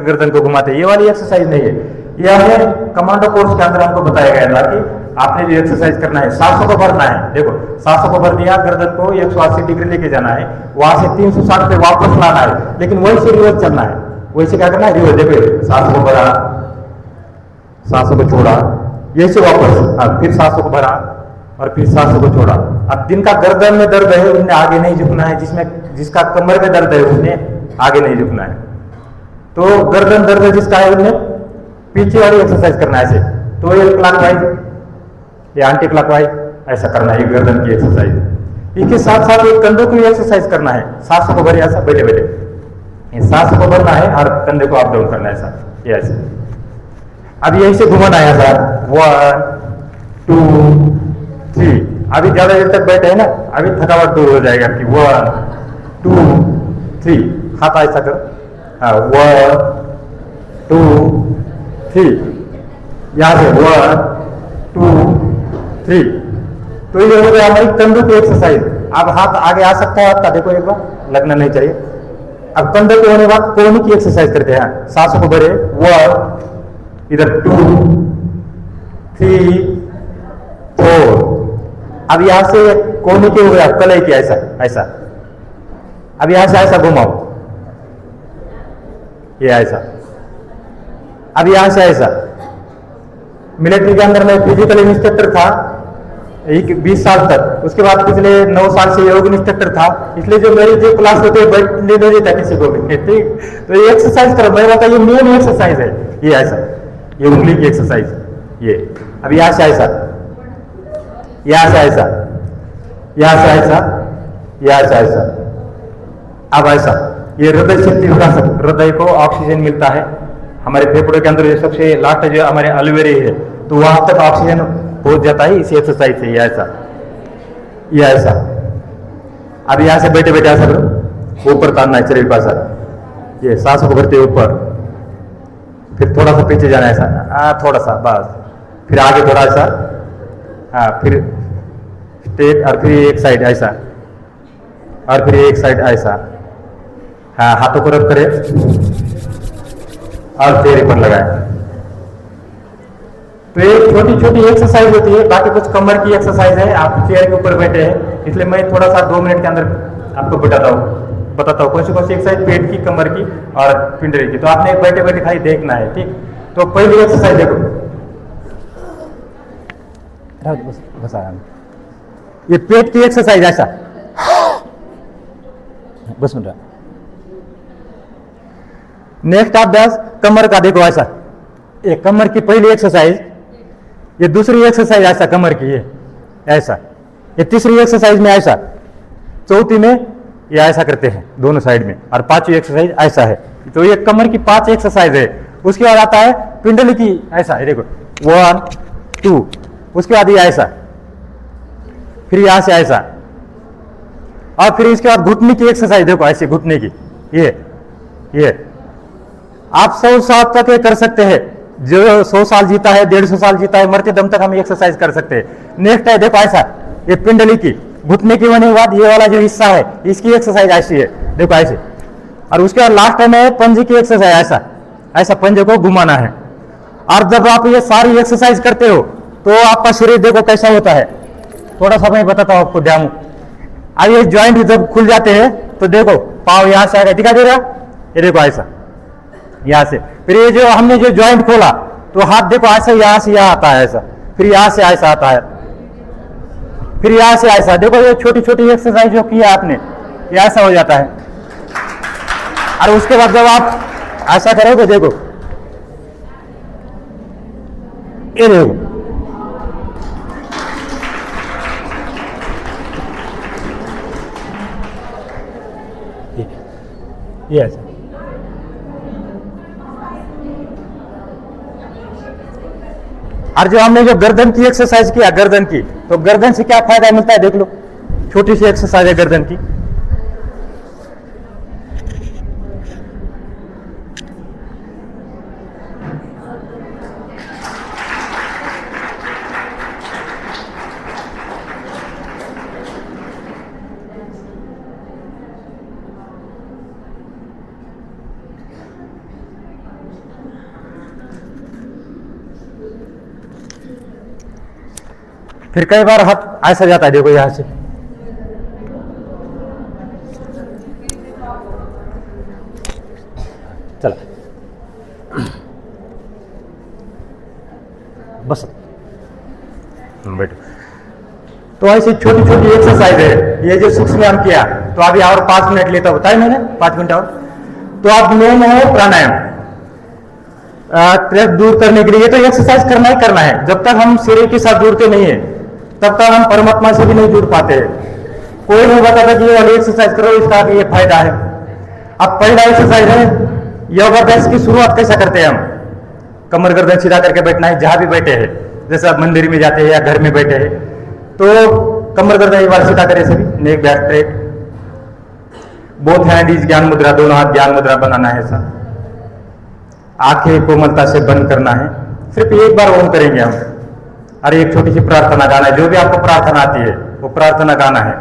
गर्दन को घुमाते हैं। ये वाली एक्सरसाइज नहीं है, ये हमें कमांडो कोर्स के अंदर हमको बताया गया था कि आपने जो एक्सरसाइज करना है, सांसों को भरना है। देखो सांसों को भर दिया, गर्दन को 180 डिग्री लेके जाना है, वहां से 360 पे वापस लाना है, लेकिन वहीं से रिवर्स चलना है। वैसे क्या करना है, रिवर्स। देखो सांसों को भरा, सांसों को छोड़ा, यही से वापस, फिर सांसों को भरा और फिर सांसों को छोड़ा। अब जिनका गर्दन में दर्द है उन्हें आगे नहीं झुकना है, जिसका कमर में दर्द है उसने आगे नहीं झुकना है। तो गर्दन दर्द है जिसका है उन्हें पीछे वाली एक्सरसाइज करना है ऐसे। तो ये क्लॉकवाइज या एंटी क्लॉकवाइज ऐसा करना है, ये गर्दन की एक्सरसाइज। इसके साथ साथ एक कंधों की एक्सरसाइज करना है, सांसों को भरे ऐसा बैठे बैठे, सांसों को भरना है और कंधे को अप डाउन करना है ऐसा, ये ऐसे। अब यहीं से घुमाना है ऐसा 1 2 3। अभी ज्यादा देर तक बैठे हैं ना, अभी थकावट दूर हो जाएगा कि 1 2 3। खाता ऐसा करो, हाँ 1 2 3। यहाँ से 1 2 3। तो ये हो गया हमारी कंधों की एक्सरसाइज। अब हाथ आगे आ सकता है आपका, देखो एक बार, लगना नहीं चाहिए। अब कंधे के होने के बाद कोहनी की एक्सरसाइज करते हैं, सांसों को भरे 1 इधर 2 3 4। अब यहां से कोहनी के हो गया कलाई की ऐसा ऐसा। अब यहां से ऐसा घुमाओ, ये ऐसा। अब यहां से ऐसा। मिलिट्री के अंदर मैं फिजिकल इंस्ट्रक्टर था 20 साल तक, उसके बाद पिछले 9 साल से योग इंस्ट्रक्टर था, इसलिए जो मेरी जो क्लास होती है बैठने नहीं देता किसी को भी, ठीक। तो ये एक्सरसाइज करो, मैं बताइए मेन एक्सरसाइज है ये ऐसा, ये उंगली की एक्सरसाइज ये। अब यहां से ऐसा, यहां से ऐसा, यहां से ऐसा, यहां से ऐसा। अब ऐसा, ये हृदय शक्ति विकास, हृदय को ऑक्सीजन मिलता है। हमारे फेफड़ों के अंदर जो सबसे लास्ट जो हमारे अलवेरे है, तो वहां तक ऑक्सीजन पहुंच जाता है इस एक्सरसाइज से। ये ऐसा, ये ऐसा। अब यहां से बैठे बैठे ऐसा करो, ऊपर तानना है शरीर का ऐसा, ये सांसों को भरते ऊपर, फिर थोड़ा सा पीछे जाना है ऐसा, थोड़ा सा बस, फिर आगे थोड़ा सा, हाँ फिर स्ट्रेट, और फिर एक साइड ऐसा, और फिर एक साइड ऐसा। हाँ, हाथों को रब करे और चेहरे पर लगाए। तो एक छोटी छोटी एक्सरसाइज होती है, बाकी कुछ कमर की एक्सरसाइज है। आप चेयर के ऊपर बैठे हैं, इसलिए मैं थोड़ा सा 2 मिनट के अंदर आपको बताता हूँ कौन सी एक्सरसाइज, पेट की, कमर की और पिंडली की। तो आपने बैठे बैठे खाली देखना है, ठीक। तो पहली एक्सरसाइज देखो, बस ये पेट की एक्सरसाइज ऐसा, बस मिनट। नेक्स्ट अभ्यास कमर का, देखो ऐसा, ये कमर की पहली एक्सरसाइज, ये दूसरी एक्सरसाइज ऐसा कमर की, ये ऐसा, ये तीसरी एक्सरसाइज में ऐसा, चौथी में ये ऐसा करते हैं दोनों साइड में, और पांचवी एक्सरसाइज ऐसा है। तो ये कमर की 5 एक्सरसाइज है। उसके बाद आता है पिंडली की, ऐसा है, देखो 1 2। उसके बाद ये ऐसा, फिर यहां से ऐसा, और फिर इसके बाद घुटने की एक्सरसाइज, देखो ऐसे घुटने की, ये आप 100 साल तक ये कर सकते हैं। जो 100 साल जीता है, 150 साल जीता है, मरते दम तक हम एक्सरसाइज कर सकते हैं। नेक्स्ट है देखो ऐसा, ये पिंडली की, घुटने की होने के बाद ये वाला जो हिस्सा है इसकी एक्सरसाइज ऐसी है, देखो ऐसे। और उसके बाद लास्ट में पंजे की एक्सरसाइज ऐसा, ऐसा पंजे को घुमाना है। और जब आप ये सारी एक्सरसाइज करते हो तो आपका शरीर देखो कैसा होता है। थोड़ा सा मैं बताता हूँ आपको डेमो। अब ये ज्वाइंट जब खुल जाते हैं तो देखो पाव यहाँ से आएगा, दिखा दे रहा, ये देखो ऐसा यहाँ से। फिर ये जो हमने जो ज्वाइंट खोला तो हाथ देखो ऐसा यहाँ से यहाँ आता है ऐसा, फिर यहाँ से ऐसा आता है, फिर यहाँ से ऐसा। देखो ये छोटी छोटी एक्सरसाइज जो किया आपने ये ऐसा हो जाता है। और उसके बाद जब आप ऐसा करोगे देखो, ये देखो ये ऐसा। और जो हमने जो गर्दन की एक्सरसाइज किया, गर्दन की, तो गर्दन से क्या फायदा मिलता है देख लो। छोटी सी एक्सरसाइज है गर्दन की। फिर कई बार हाथ ऐसा जाता है, देखो यहां से। चला बस बैठो। तो ऐसी छोटी छोटी एक्सरसाइज है। ये जो 6 में हम किया तो अभी और 5 मिनट लेता बताया मैंने, 5 मिनट और। तो अब मेन है प्राणायाम, स्ट्रेस दूर करने के लिए। ये तो एक्सरसाइज करना ही करना है। जब तक हम शरीर के साथ जुड़ते नहीं है तब तक हम परमात्मा से भी नहीं जुड़ पाते हैं। कोई नहीं बताता कि ये वाली एक्सरसाइज करो, इसका ये फायदा है। अब पहला एक्सरसाइज है योगाभ्यास की शुरुआत कैसा करते हैं हम। कमर गर्दन सीधा करके बैठना है, जहां भी बैठे हैं, जैसे आप मंदिर में जाते हैं या घर में बैठे हैं तो कमर गर्दन एक बार सीधा करें सभी, नेक back straight, both hand is ज्ञान मुद्रा, दोनों हाथ ज्ञान मुद्रा बनाना है ऐसा। आंखें कोमलता से बंद करना है, सिर्फ एक बार ओम करेंगे हम। और एक छोटी सी प्रार्थना गाना है, जो भी आपको प्रार्थना आती है वो प्रार्थना गाना है।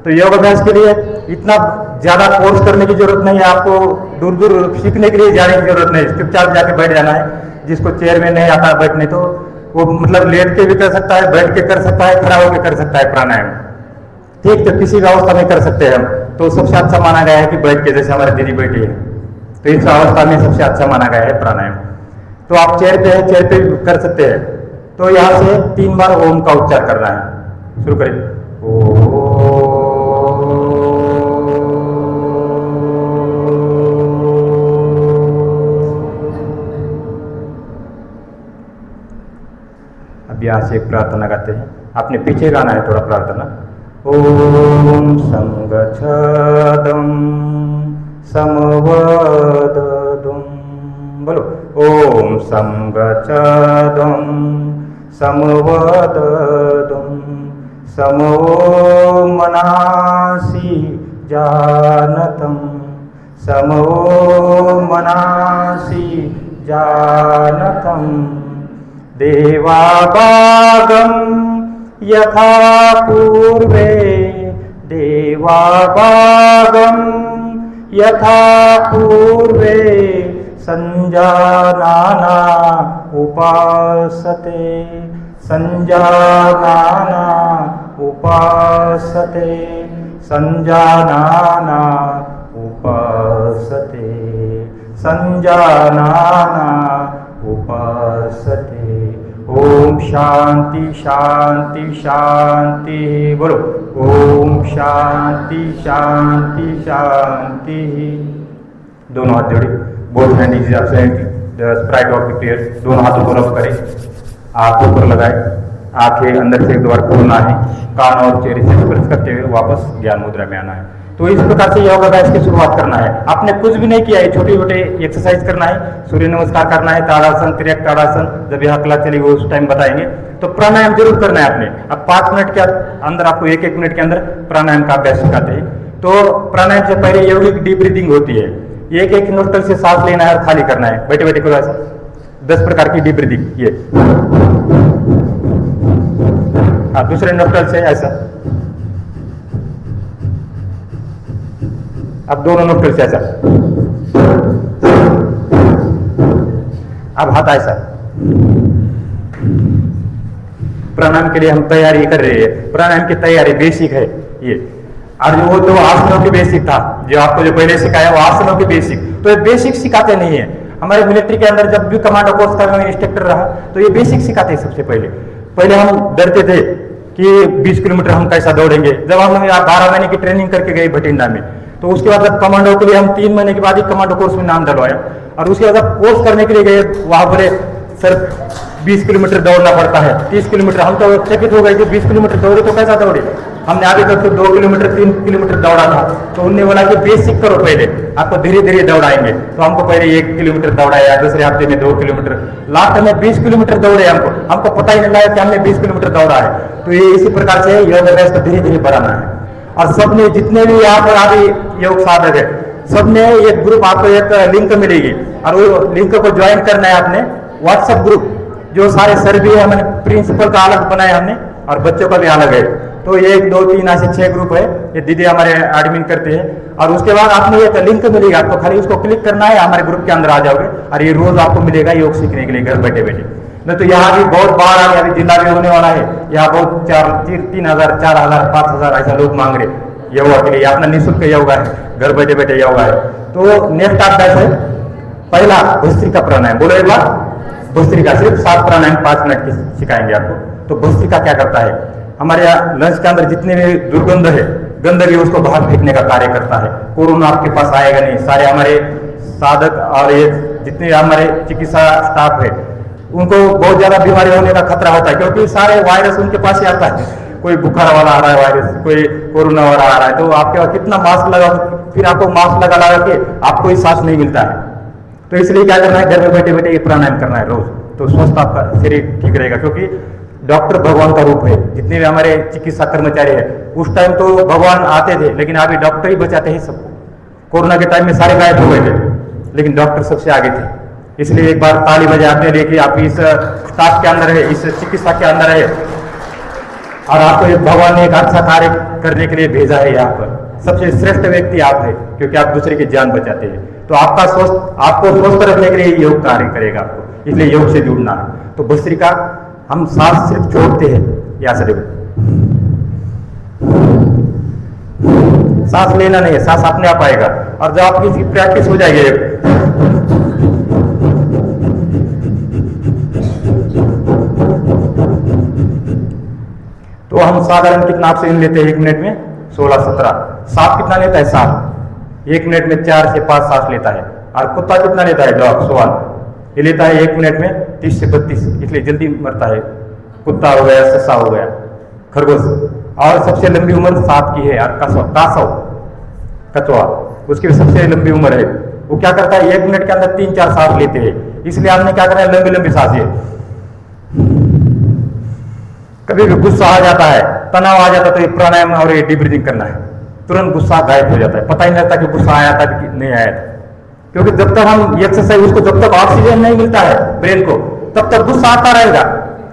तो योग अभ्यास के लिए इतना ज्यादा कोर्स करने की जरूरत नहीं है, आपको दूर दूर सीखने के लिए जाने की जरूरत नहीं, चुपचाप जाके बैठ जाना है। जिसको चेयर में नहीं आता बैठने तो वो मतलब लेट के भी कर सकता है, बैठ के कर सकता है, खड़ा होकर कर सकता है प्राणायाम। ठीक, तो किसी भी अवस्था में कर सकते हैं हम। तो सबसे अच्छा माना गया है कि बैठ के, जैसे हमारे दीदी बैठी है तो इस अवस्था में सबसे अच्छा माना गया है प्राणायाम। तो आप चेयर पे है, चेयर पे कर सकते हैं। तो यहां से 3 बार ओम का उच्चार करना है। शुरू करें। अब यहां से प्रार्थना गाते हैं, आपने पीछे गाना है थोड़ा प्रार्थना। ओम संगच्छदं समवददुं, बोलो ओम संगच्छदं समवददुं समो मनासि जानतं समो मनासि जानतं देवाभागं यथा पूर्वे देवाभागं यथा पूर्वे संजानाना उपासते संजानाना उपासते संजानाना उपासते संजानाना उपासते। ओम शांति शांति शांति, बोलो ओम शांति शांति शांति। दोनों हाथ जोड़े, both hand is absent, the Sprite of the prayer. दोनों हाथों को रब करें, आंख ऊपर लगाए, आंखें अंदर से एक बार खोलना है, कान और चेहरे से स्पर्श करते हुए वापस ज्ञान मुद्रा में आना है। तो इस प्रकार से योग अभ्यास की शुरुआत करना है। आपने कुछ भी नहीं किया है, छोटे छोटे एक्सरसाइज करना है, सूर्य नमस्कार करना है, ताड़ासन, त्रियक ताड़ासन, जब यह क्लास चलेगी उस टाइम बताएंगे। तो प्राणायाम जरूर करना है आपने। अब 5 मिनट के अंदर आपको 1-1 मिनट के अंदर प्राणायाम का अभ्यास सिखाते हैं। तो प्राणायाम से पहले यौगिक डीप ब्रीदिंग होती है, 1-1 नोस्ट्रल से सांस लेना है और खाली करना है। बैठे बैठे करो ऐसा, 10 प्रकार की डीप ब्रीदिंग। ये दूसरे नोस्ट्रल से ऐसा, अब दोनों नोस्ट्रिल से ऐसा, अब हाथ ऐसा। प्राणायाम के लिए हम तैयारी कर रहे हैं, प्राणायाम की तैयारी बेसिक है ये। और वो तो आसनों की बेसिक था, जो आपको जो पहले सिखाया वो आसनों की बेसिक, तो ये बेसिक सिखाते नहीं है। हमारे मिलिट्री के अंदर जब भी कमांडो कोर्स का मैं इंस्ट्रक्टर रहा तो ये बेसिक सिखाते सबसे पहले हम डरते थे कि 20 किलोमीटर हम कैसा दौड़ेंगे। जब हम 12 महीने की ट्रेनिंग करके गए भटिंडा में, तो उसके बाद जब कमांडो के लिए हम 3 महीने के बाद ही कमांडो कोर्स में नाम डलवाया, और उसके बाद जब कोर्स करने के लिए गए वहां बोले सर 20 किलोमीटर दौड़ना पड़ता है, 30 किलोमीटर। हम तो चकित हो गए कि 20 किलोमीटर दौड़े तो कैसा दौड़े, हमने आगे तक तो 2 किलोमीटर 3 किलोमीटर दौड़ा था। तो उन्होंने बोला कि बेसिक करो पहले, आपको धीरे धीरे दौड़ाएंगे। तो हमको पहले 1 किलोमीटर दौड़ाया, दूसरे हफ्ते में 2 किलोमीटर, लास्ट में 20 किलोमीटर दौड़े। हमको पता ही नहीं लगा कि हमने 20 किलोमीटर दौड़ा है। तो ये इसी प्रकार से योग अभ्यास को धीरे धीरे बढ़ाना है। और सबने जितने भी यहाँ पर अभी योग साधक है, सबने एक ग्रुप, आपको एक लिंक मिलेगी और वो लिंक को ज्वाइन करना है आपने। व्हाट्सएप ग्रुप जो सारे सर भी है, मैंने प्रिंसिपल का अलग बनाया हमने और बच्चों का भी अलग है। तो 1 2 3 ऐसे 6 ग्रुप है, ये दीदी हमारे एडमिन करते हैं। और उसके बाद आपने एक लिंक मिलेगा, आपको खाली उसको क्लिक करना है, हमारे ग्रुप के अंदर आ जाओगे और ये रोज आपको मिलेगा योग सीखने के लिए घर बैठे बैठे। नहीं तो यहाँ भी बहुत बाढ़ आ गया, अभी जिला भी होने वाला है, यहाँ बहुत 3,000 4,000 5,000 ऐसा लोग मांग रहे योगा के लिए। अपना निःशुल्क योगा है, घर बैठे बैठे योगा है। तो नेक्स्ट अभ्यास है पहला भस्त्रिका प्राणायाम। बोलो एक बार, भस्त्रिका सिर्फ 7 प्राणायाम 5 मिनट की सिखाएंगे आपको। तो भस्त्रिका क्या करता है, हमारे यहाँ लंच के अंदर जितने भी दुर्गंध है, गंदगी उसको बाहर फेंकने का कार्य करता है। कोरोना आपके पास आएगा नहीं। सारे हमारे साधक और ये जितने हमारे चिकित्सा स्टाफ है, उनको बहुत ज्यादा बीमारी होने का खतरा होता है, क्योंकि सारे वायरस उनके पास ही आता है। कोई बुखार वाला आ रहा है वायरस, कोई कोरोना वाला आ रहा है, तो आपके पास कितना मास्क लगा, फिर आपको मास्क लगा के आपको ही सांस नहीं मिलता है। तो इसलिए क्या करना है, घर में बैठे बैठे ये प्राणायाम करना है रोज, तो स्वस्थ आपका शरीर ठीक रहेगा। क्योंकि डॉक्टर भगवान का रूप है। जितने भी हमारे चिकित्सा कर्मचारी है, उस टाइम तो भगवान आते थे, लेकिन अभी डॉक्टर ही बचाते हैं सबको। कोरोना के टाइम में सारे गायब हो गए थे, लेकिन डॉक्टर सबसे आगे थे। इसलिए एक बार ताली बजाए अपने लिए कि आप इस स्टाफ के अंदर है, इस चिकित्सा के अंदर है, और आपको एक भगवान ने एक अच्छा कार्य करने के लिए भेजा है। यहाँ पर सबसे श्रेष्ठ व्यक्ति आप है, क्योंकि आप दूसरे की जान बचाते हैं। तो आपको स्वस्थ रखने के लिए योग कार्य करेगा आपको, इसलिए योग से जुड़ना है। तो भस्त्रिका हम सांस सिर्फ छोड़ते हैं, यहाँ से देखो, सांस लेना नहीं है, सांस अपने आप आएगा। और जब आपकी इसकी प्रैक्टिस हो जाएगी, तो हम साधारण कितना ऑक्सीजन लेते हैं 1 मिनट में 16-17। सांप कितना लेता है, सांप 1 मिनट में 4 से 5 सांस लेता है। और कुत्ता कितना लेता है, डॉग सवाल ये लेता है 1 मिनट में 30 से 32, इसलिए जल्दी मरता है। कुत्ता हो गया, ससा हो गया, खरगोश। और सबसे लंबी उम्र सांप की है, और कछुआ, उसकी भी सबसे लंबी उम्र है। वो क्या करता है, 1 मिनट के अंदर 3-4 सांस लेते हैं। इसलिए आपने क्या करना है, लंबी लंबी सांस है। कभी भी गुस्सा आ जाता है, तनाव आ जाता है, तो ये प्राणायाम और ये डीप ब्रीथिंग करना है, तुरंत गुस्सा गायब हो जाता है। पता ही नहीं लगता कि गुस्सा आया था कि नहीं आया था। क्योंकि जब तक हम एक्सरसाइज, उसको जब तक ऑक्सीजन नहीं मिलता है ब्रेन को, तब तक गुस्सा आता रहेगा।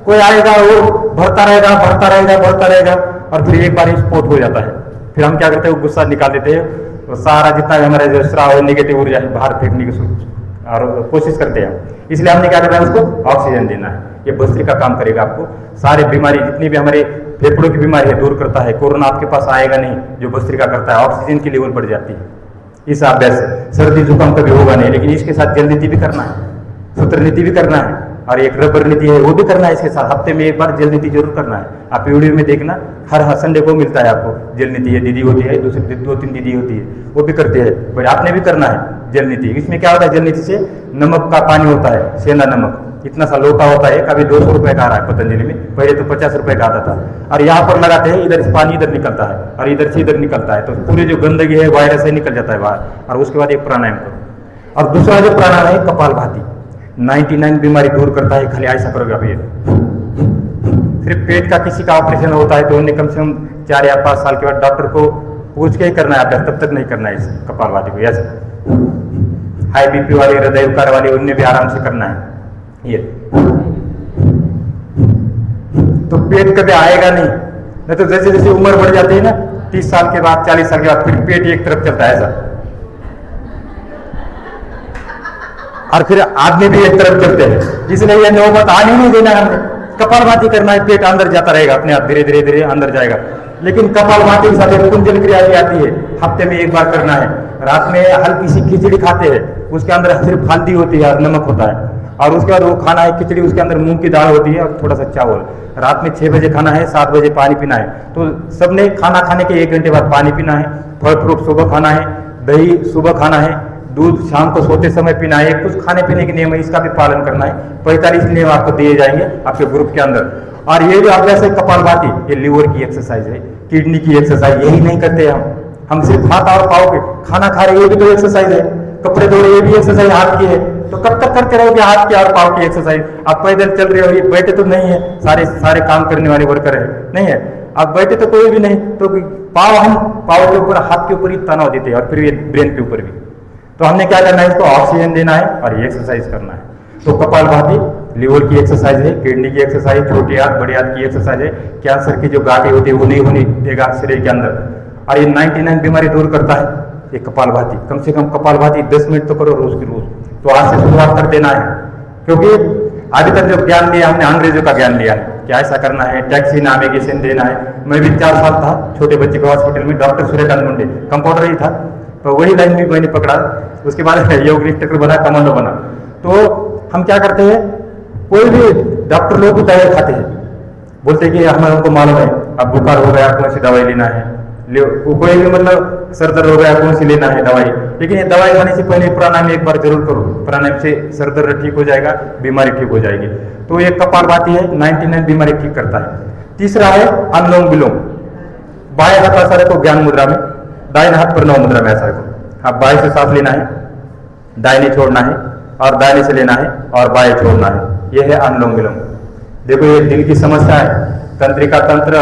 कोई आएगा, वो भरता रहेगा, और फिर एक बार स्फोट हो जाता है। फिर हम क्या करते हैं, वो गुस्सा निकाल देते हैं, तो सारा जितना भी हमारा जो श्राव है, नेगेटिव ऊर्जा है, बाहर फेंकने की और कोशिश करते हैं। इसलिए हमने क्या करना है, उसको ऑक्सीजन देना है। ये भस्त्रिका काम करेगा आपको। सारे बीमारी, जितनी भी हमारे फेफड़ों की बीमारी है, दूर करता है। कोरोना आपके पास आएगा नहीं, जो भस्त्रिका करता है। ऑक्सीजन की लेवल बढ़ जाती है इस अभ्यास से। सर्दी जुकाम कभी होगा नहीं, लेकिन इसके साथ जल नीति भी करना है, सूत्र नीति भी करना है, और एक रबर नीति है वो भी करना है। इसके साथ हफ्ते में 1 बार जल नीति जरूर करना है। आप वीडियो में देखना, हर संडे को मिलता है आपको जल नीति। ये दीदी होती है, दूसरी 2-3 दीदी होती है, वो भी करते हैं, पर आपने भी करना है जल नीति। इसमें क्या होता है, जल नीति से नमक का पानी होता है, सेंधा नमक, इतना सा लोटा होता है। कभी 200 रुपए का आ रहा है पतंजलि में, पहले तो 50 रुपए का आता था। और यहाँ पर लगाते हैं, इधर से पानी इधर निकलता है और इधर से इधर निकलता है, तो पूरी जो गंदगी है, वायरस है, निकल जाता है बाहर। और उसके बाद एक प्राणायाम करो। और दूसरा जो प्राणायाम है, कपालभाति, 99 बीमारी दूर करता है। खाली ऐसा करोगे आप। ये सिर्फ पेट का किसी का ऑपरेशन होता है, तो उन्हें कम से कम 4 या 5 साल के बाद डॉक्टर को पूछ के ही करना है अभ्यास, तब तक नहीं करना है इस कपालभाति को। ऐसे हाई बीपी वाले, हृदय विकार वाले, उन्हें भी आराम से करना है ये। तो पेट कभी आएगा नहीं तो जैसे जैसे उम्र बढ़ जाती है ना, 30 साल के बाद, 40 साल के बाद, फिर पेट एक तरफ चलता है ऐसा, और फिर आदमी भी एक तरफ चलते हैं, इसलिए ये नौबत आने नहीं देना है हमने। कपालभाति करना है, पेट अंदर जाता रहेगा अपने आप, धीरे धीरे धीरे अंदर जाएगा। लेकिन कपालभाति के साथ एक कुंजल क्रिया भी आती है, हफ्ते में एक बार करना है। रात में हल्की सी खिचड़ी खाते हैं, उसके अंदर सिर्फ हल्दी होती है और नमक होता है, और उसके बाद वो खाना है खिचड़ी, उसके अंदर मूंग की दाल होती है और थोड़ा सा चावल। रात में 6 बजे खाना है, 7 बजे पानी पीना है। तो सबने खाना खाने के 1 घंटे बाद पानी पीना है, फल फ्रूट सुबह खाना है, दही सुबह खाना है, दूध शाम को सोते समय पीना है। कुछ खाने पीने के नियम है, इसका भी पालन करना है। 45 नियम आपको दिए जाएंगे आपके ग्रुप के अंदर। और ये जो अभ्यास है कपालभाति, ये लीवर की एक्सरसाइज है, किडनी की एक्सरसाइज। यही नहीं करते हम सिर्फ हाथ और पाँव के खाना खा रहे, ये भी तो एक्सरसाइज है। कपड़े धो रहे, ये भी एक्सरसाइज हाथ की है। तो कब तक करते रहोगे हाथ की और पाँव की एक्सरसाइज? आप पैदल चल रहे हो, ये बैठे तो नहीं है, सारे काम करने वाले वर्कर है नहीं है, आप बैठे तो कोई भी नहीं। तो पाँव के ऊपर, हाथ के ऊपर ही तनाव देते हैं, और फिर ये ब्रेन के ऊपर भी। तो हमने क्या करना है, इसको ऑक्सीजन देना है और ये एक्सरसाइज करना है। तो कपालभाति लीवर की एक्सरसाइज है, किडनी की एक्सरसाइज, छोटे हाथ बड़े हाथ की एक्सरसाइज है। कैंसर की जो गांठें होती है वो नहीं होने देगा शरीर के अंदर, और ये 99 बीमारी दूर करता है ये कपालभाति। कम से कम कपालभाति 10 मिनट तो करो रोज की रोज। तो आज से शुरुआत कर देना है, क्योंकि अभी तक जो ज्ञान लिया हमने अंग्रेजों का ज्ञान लिया है, क्या ऐसा करना है, टैक्सी नाविगेशन देना है। मैं भी 4 साल था छोटे बच्चे को हॉस्पिटल में, डॉक्टर सूर्यकांत मुंडे कंपाउंडर ही था, तो वही लाइन भी मैंने पकड़ा। उसके बाद योग इंस्ट्रक्टर बना, कमांडो बना। तो हम क्या करते हैं, कोई भी डॉक्टर लोग भी दवाई खाते हैं, बोलते हैं कि हमें हमको मालूम है अब बुखार हो गया कौन सी दवाई लेना है, कोई भी मतलब सर दर्द हो गया कौन सी लेना है दवाई। लेकिन ये दवाई खाने से पहले प्राणायाम एक बार जरूर करो, प्राणायाम से सर दर्द ठीक हो जाएगा, बीमारी ठीक हो जाएगी। तो ये कपालभाति है, 99 बीमारी ठीक करता है। तीसरा है अनुलोम विलोम। बाएं हाथ ऐसा रखो ज्ञान मुद्रा में, दाहिने हाथ पर 9 मुद्रा में ऐसा रखो। हाँ, बाएं से सांस लेना है, दाहिने छोड़ना है, और दाहिने से लेना है और बाएं छोड़ना है। यह है अनुलोम विलोम। देखो ये दिल की समस्या है, तंत्रिका तंत्र,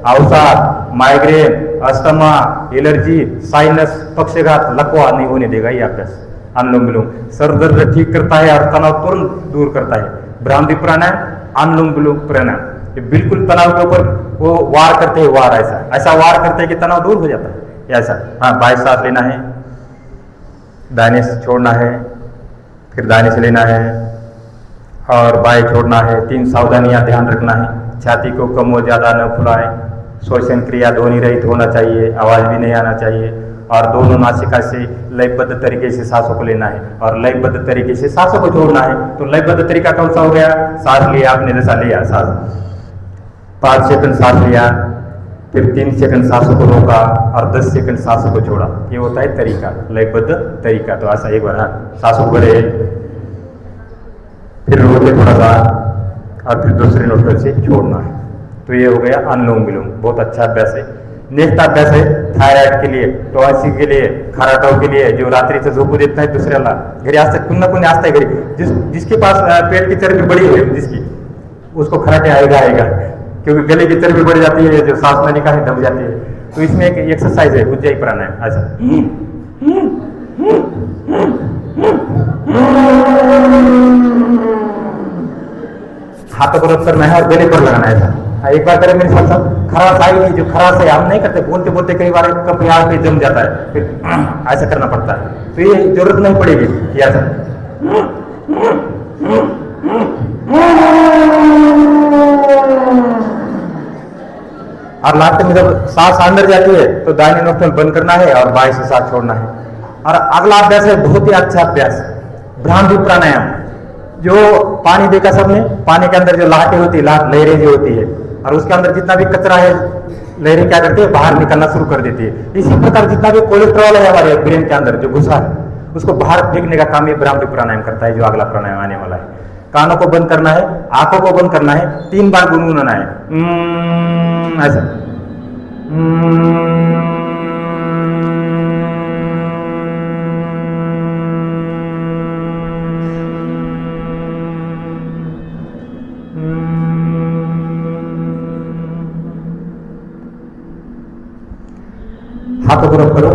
अवसाद, माइग्रेन, अस्थमा, एलर्जी, साइनस, पक्षघात, लकवा नहीं होने देगा ये अभ्यास अनुलोम विलोम। सर दर्द ठीक करता है और तनाव तुरंत दूर करता है। भ्रांति प्राणायाम, अनुलोम विलोम प्राणायाम, ये बिल्कुल तनाव के ऊपर वो वार करते हैं, वार ऐसा वार करते हैं कि तनाव दूर हो जाता है ऐसा। हाँ, बाएं सांस लेना है, दाहिने से छोड़ना है, फिर दाहिने से लेना है और बाएं छोड़ना है। 3 सावधानियां ध्यान रखना है, छाती को कम और ज्यादा न फुलाएं, श्वसन क्रिया ध्वनि रहित होना चाहिए, आवाज भी नहीं आना चाहिए, और दोनों नासिका से लयबद्ध तरीके से सांसों को लेना है और लयबद्ध तरीके से सांसों को छोड़ना है। तो लयबद्ध तरीका कौन सा हो गया, सांस लिया आपने, जैसा लिया सांस, 5 सेकंड सांस लिया, फिर 3 सेकंड सांसों को रोका और 10 सेकंड सांसों को छोड़ा। ये होता है तरीका, लयबद्ध तरीका। तो ऐसा एक बार सांसों को भरे, फिर रोके थोड़ा सा और फिर दूसरे नोटों से छोड़ना है। तो ये हो गया अनुलोम विलोम, बहुत अच्छा अभ्यास है। नेक्स्ट अभ्यास है थायराइड के लिए, टॉयसी के लिए, खराटाव के लिए, जो रात्रि से झोपू देता है दुसऱ्याला घरी असते, पुन्हा कोणी असता है घरी, जिसके पास पेट की चर्बी बड़ी है जिसकी, उसको खराटे आएगा, क्योंकि गले की चर्बी बढ़ जाती है, जो सांस लेने का है दब जाती है। तो इसमें एक एक्सरसाइज है उज्जयी प्राणायाम, ऐसा हाथों को रब करना है और गले पर लगाना है ऐसा। एक बार करें मेरे साथ साथ, खराश आएगी, जो खराश है हम नहीं करते, बोलते बोलते कई बार कप यहाँ पे जम जाता है, फिर ऐसा करना पड़ता है। तो ये जरूरत नहीं पड़ेगी कि ऐसा। और लास्ट में जब सांस अंदर जाती है तो दाहिने नोस्ट्रल बंद करना है और बाएं से सांस छोड़ना है। और अगला अभ्यास है बहुत ही अच्छा अभ्यास, भ्रांति प्राणायाम। जो पानी देखा सबने, पानी के अंदर जो लाटें होती है, लहरें जो होती है, और उसके अंदर जितना भी कचरा है लहरें क्या करती है, बाहर निकलना शुरू कर देती है। इसी प्रकार जितना भी कोलेस्ट्रॉल है हमारे ब्रेन के अंदर जो घुसा है, उसको बाहर फेंकने का काम ये भ्रांति प्राणायाम करता है, जो अगला प्राणायाम आने वाला है। कानों को बंद करना है, आंखों को बंद करना है, 3 बार गुनगुनाना है ऐसा। हाथों को रब करो,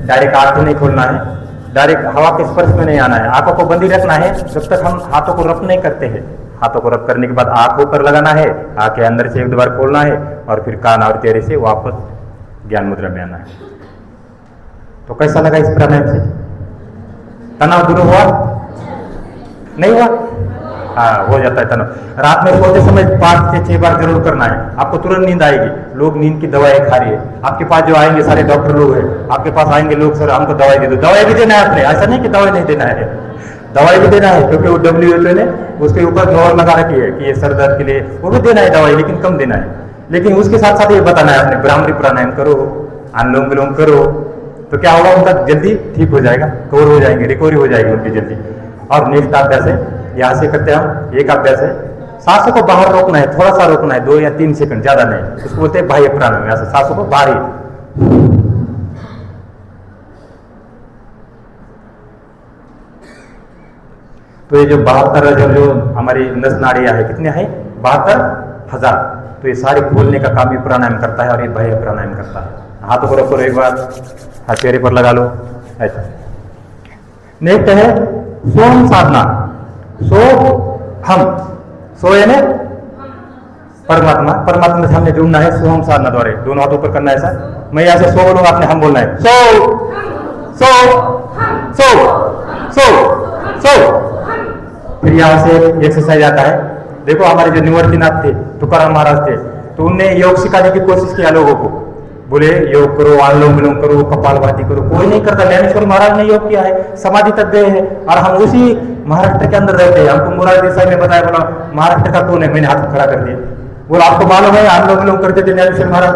डायरेक्ट आंखें नहीं खोलना है, डायरेक्ट हवा के स्पर्श में नहीं आना है, आंखों को बंद ही रखना है जब तक हम हाथों को रब नहीं करते हैं। हाथों को रब करने के बाद आंखों पर लगाना है, आंखें अंदर से 1-2 बार खोलना है और फिर कान और चेहरे से वापस ज्ञान मुद्रा में आना है। तो कैसा लगा इस प्राणायाम से? तनाव दूर हुआ? नहीं हुआ? हाँ, हो जाता है तनाव। रात में सोते समय 5 से 6 बार जरूर करना है, आपको तुरंत नींद आएगी। लोग नींद की दवाई खा रही है, आपके पास जो आएंगे सारे डॉक्टर लोग हैं, आपके पास आएंगे लोग, सर हमको दवाई दे दो, दवाई भी देना है आपने, ऐसा नहीं कि दवाई नहीं देना है, दवाई भी देना है, क्योंकि वो WHO ने उसके ऊपर जोर लगा रखी है कि ये सर दर्द के लिए वो भी देना है दवाई, लेकिन कम देना है। लेकिन उसके साथ साथ ये बताना है आपने भ्रामरी प्राणायाम करो, अनुलोम विलोम करो, तो क्या होगा, उनका जल्दी ठीक हो जाएगा, कवर हो जाएंगे, रिकवरी हो जाएगी उनकी जल्दी। और नेक्स्ट अभ्यास है, यहाँ से करते हैं हम, एक अभ्यास है, सांसों को बाहर रोकना है, थोड़ा सा रोकना है, 2 या 3 सेकंड, ज्यादा नहीं, उसको बोलते हैं बाह्य प्राणायाम। यहाँ से सांसों को बाहर ही, तो ये जो 72 जो हमारी नस नाड़ियां है, कितने हैं? 72,000। तो ये सारे खोलने का काम ये प्राणायाम करता है, और ये बाह्य प्राणायाम करता है। हाथों को रखो एक बार, हाथ चेहरे पर लगा लो, ऐसा। नेक्स्ट है सोम साधना। सो हम, सो यानी परमात्मा, परमात्मा से हमने जुड़ना है सोम साधना द्वारा। दोनों हाथ ऊपर करना है ऐसा, मैं यहाँ से सो बोलूंगा, आपने हम बोलना है, सो सो सो सो सो। फिर यहाँ से एक्सरसाइज आता है। देखो हमारे जो निवर्तीनाथ थे, तुकाराम महाराज थे, तो उनने योग सिखाने की कोशिश किया लोगों को, बोले योग करो, अनुलोम विलोम करो, कपालभाति करो, कोई नहीं करता। ज्ञानेश्वर महाराज ने योग किया है, समाधि तक गए हैं, और हम उसी महाराष्ट्र के अंदर रहते हैं। हमको मुरारी देसाई ने बताया, बोला महाराष्ट्र का कौन है, मैंने हाथ खड़ा कर दिया, बोला आपको मालूम है अनुलोम विलोम करते थे ज्ञानेश्वर महाराज?